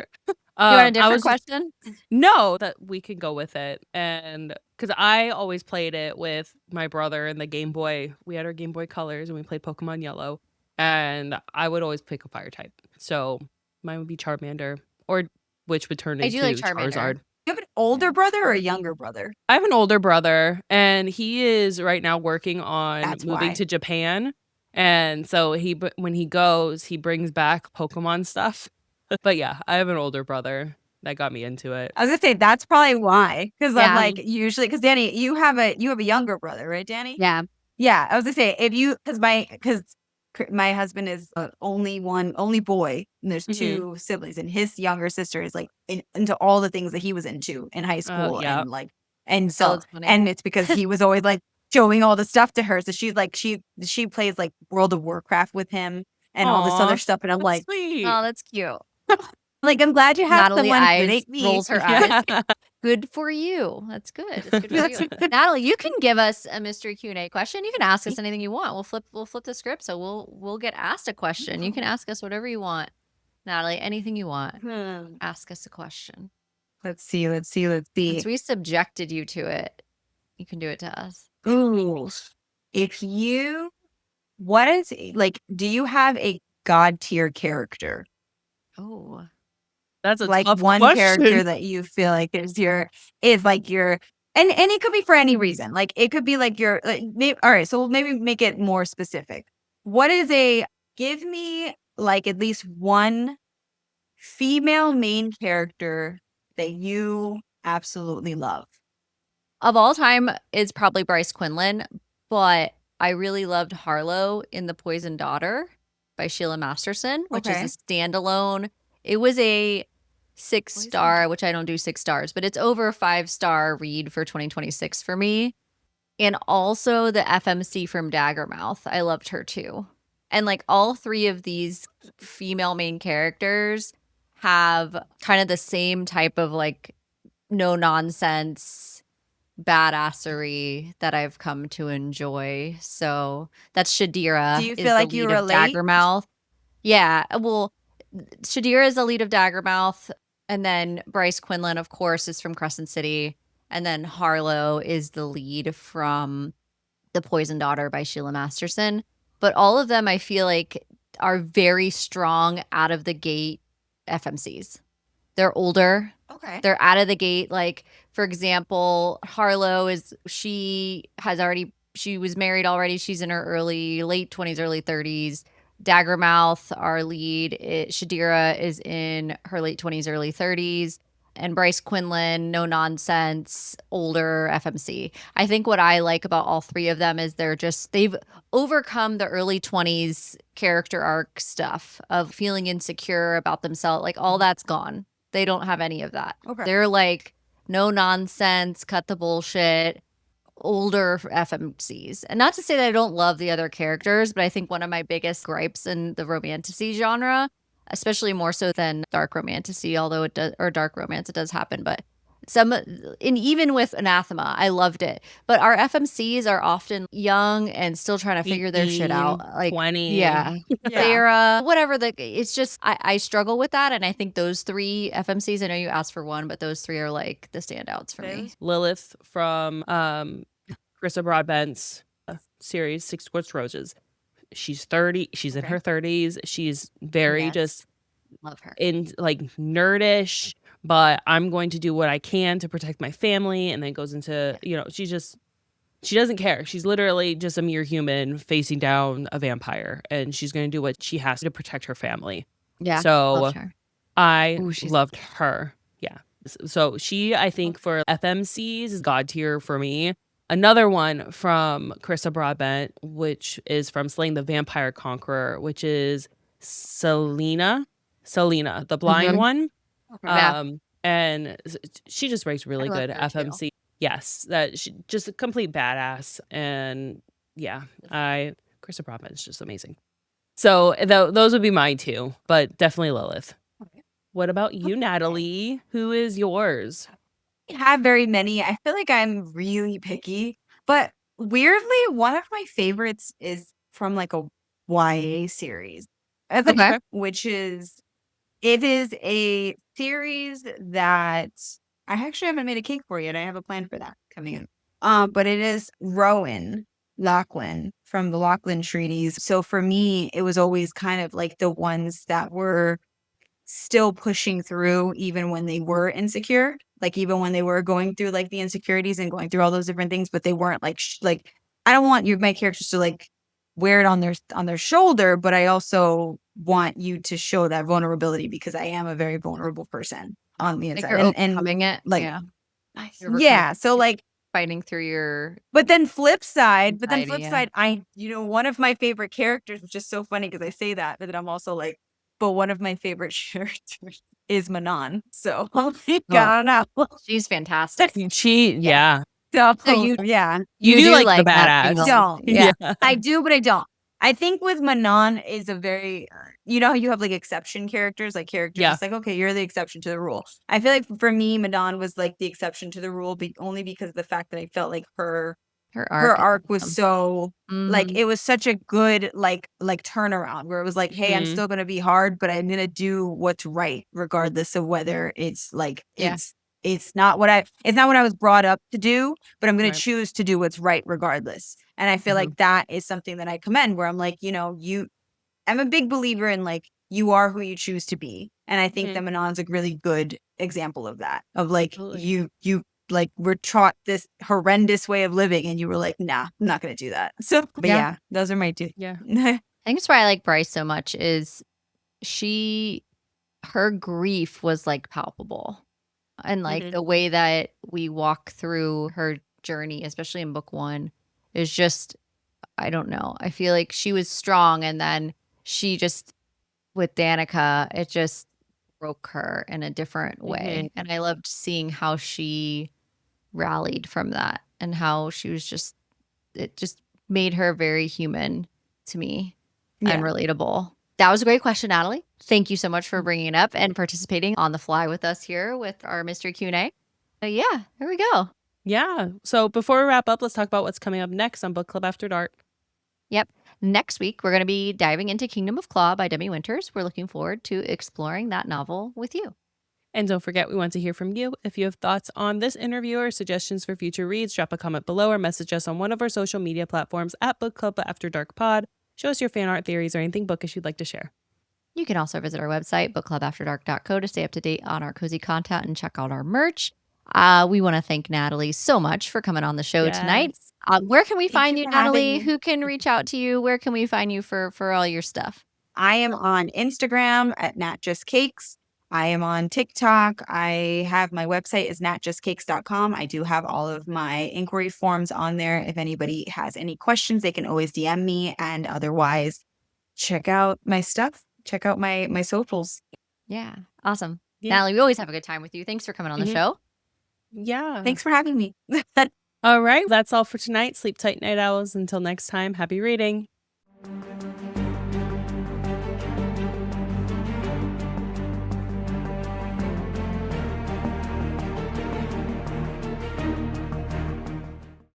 You want a I different was just- question? No, that we can go with it. And because I always played it with my brother and the Game Boy. We had our Game Boy Colors and we played Pokemon Yellow. And I would always pick a fire type. So mine would be Charmander, or which would turn I into do like Charmander. Charizard. You have an older brother or a younger brother? I have an older brother, and he is right now working on That's moving why. to Japan. And so when he goes, he brings back Pokemon stuff. But yeah, I have an older brother that got me into it. I was gonna say that's probably why. Because Yeah. I'm like usually because Danny, you have a younger brother, right, Danny? Yeah. Yeah. I was gonna say if you because my husband is only boy, and there's Mhm. 2 siblings, and his younger sister is like into all the things that he was into in high school, yeah. and like, and Oh, so, that's funny. and it's because he was always like showing all the stuff to her. So she's like, she plays like World of Warcraft with him and all this Aw, other stuff. And I'm that's like, sweet. Oh, that's cute. I'm glad you have Natalie someone good eyes at me. rolls her eyes. Yeah. Good for you. That's good. That's good for you. Natalie, you can give us a mystery Q&A question. You can ask us anything you want. We'll flip the script, so we'll get asked a question. You can ask us whatever you want. Natalie, anything you want. Ask us a question. Let's see. Since we subjected you to it, you can do it to us. Ooh, what is like? Do you have a god tier character? Oh, That's a Like tough one character question. that you feel like is like your, and it could be for any reason. Like it could be like your like, all right, so we'll maybe make it more specific. What is give me like at least one female main character that you absolutely love. of all time, it's probably Bryce Quinlan, but I really loved Harlow in The Poisoned Daughter by Sheila Masterson, which is a standalone. It was a 6-star, which I don't do 6 stars, but it's over a 5-star read for 2026 for me. And also the FMC from Daggermouth. I loved her too. And like all 3 of these female main characters have kind of the same type of like no nonsense badassery that I've come to enjoy. So that's Shadira. Do you is feel the like you lead of relate? Daggermouth. Yeah. Well, Shadira is the lead of Daggermouth. And then Bryce Quinlan, of course, is from Crescent City. And then Harlow is the lead from The Poisoned Daughter by Sheila Masterson. But all of them, I feel like, are very strong out of the gate FMCs. They're older. Okay. They're out of the gate. Like, for example, Harlow she was married already. She's in her late 20s, early 30s. Daggermouth, our lead, Shadira is in her late 20s, early 30s. And Bryce Quinlan, no nonsense, older FMC. I think what I like about all 3 of them is they've overcome the early 20s character arc stuff of feeling insecure about themselves. Like all that's gone. They don't have any of that. Okay. They're like no nonsense, cut the bullshit, older FMCs. And not to say that I don't love the other characters, but I think one of my biggest gripes in the romantasy genre, especially more so than dark romantasy, although it does, or dark romance, it does happen, but and even with Anathema, I loved it. But our FMCs are often young and still trying to figure their shit out. 18, Like 20. yeah. Yeah. They're whatever it's just I struggle with that, and I think those 3 FMCs, I know you asked for one, but those 3 are like the standouts for me. Lilith from Carissa Broadbent's series 6 Quartz Roses. She's 30. She's in her 30s. She's very just love her in like nerdish, but I'm going to do what I can to protect my family. And then goes into, she doesn't care. She's literally just a mere human facing down a vampire, and she's going to do what she has to protect her family. Yeah. So loved her. I loved her. Yeah. So she, I think for FMCs is god tier for me. Another one from Carissa Broadbent, which is from Slaying the Vampire Conqueror, which is Selena, the blind one. And she just writes really good FMC. Yes, that she just a complete badass. And yeah, Carissa Broadbent is just amazing. So those would be mine too, but definitely Lilith. Okay. What about you, Natalie? Who is yours? Have very many. I feel like I'm really picky, but weirdly, one of my favorites is from like a YA series, which is a series that I actually haven't made a cake for yet. I have a plan for that coming in. But it is Rowan Lachlan from the Lachlan Treaties. So for me, it was always kind of like the ones that were still pushing through even when they were insecure, like even when they were going through like the insecurities and going through all those different things, but they weren't like like I don't want my characters to like wear it on their shoulder, but I also want you to show that vulnerability because I am a very vulnerable person on the inside. Like you're overcoming it. Like yeah. yeah, so like fighting through your But then flip side, anxiety, yeah. one of my favorite characters, which is so funny because I say that, but then I'm also like, but one of my favorite characters is Manon. So I don't know. She's fantastic. Yeah. So, So you yeah. You do like the that badass. angle. Don't. Yeah. I do, but I don't. I think with Manon is a very, you know how you have like exception characters, like characters Yeah. just like, okay, you're the exception to the rule. I feel like for me, Manon was like the exception to the rule, only because of the fact that I felt like her Her arc is was awesome. so like Mhm. it was such a good like turnaround where it was like, hey, I'm Mhm. still gonna be hard, but I'm gonna do what's right regardless of whether it's like Yeah. it's not what I was brought up to do, but I'm gonna Right. choose to do what's right regardless. And I feel Mhm. like that is something that I commend where I'm like, I'm a big believer in like you are who you choose to be. And I think that Mhm. Manon's a really good example of that. Of like Absolutely. you like were taught this horrendous way of living and you were like, nah, I'm not gonna do that. So but Yeah. yeah, those are my two. Yeah. I think that's why I like Bryce so much is her grief was like palpable. And like Mhm. the way that we walk through her journey, especially in book 1, is just I don't know. I feel like she was strong and then she just with Danica, it just broke her in a different Mhm. way. And I loved seeing how she rallied from that and how she was just it just made her very human to me and Yeah. relatable. That was a great question, Natalie. Thank you so much for Mm. bringing it up and participating on the fly with us here with our mystery Q&A. Yeah, here we go. Yeah. So before we wrap up, let's talk about what's coming up next on Book Club After Dark. Yep. Next week, we're going to be diving into Kingdom of Claw by Demi Winters. We're looking forward to exploring that novel with you. And don't forget, we want to hear from you. If you have thoughts on this interview or suggestions for future reads, drop a comment below or message us on one of our social media platforms at Book Club After Dark Pod. Show us your fan art theories or anything bookish you'd like to share. You can also visit our website, bookclubafterdark.co, to stay up to date on our cozy content and check out our merch. We want to thank Natalie so much for coming on the show tonight. Yes. Where can we Thank find you you, for having Natalie? me. Who can reach out to you? Where can we find you for all your stuff? I am on Instagram at Nat Just Cakes. I am on TikTok. I have my website is natjustcakes.com. I do have all of my inquiry forms on there. If anybody has any questions, they can always DM me. And otherwise, check out my stuff. Check out my socials. Yeah. Awesome. Yeah. Natalie, we always have a good time with you. Thanks for coming on the Mhm. show. Yeah. Thanks for having me. All right. That's all for tonight. Sleep tight, night owls. Until next time, happy reading.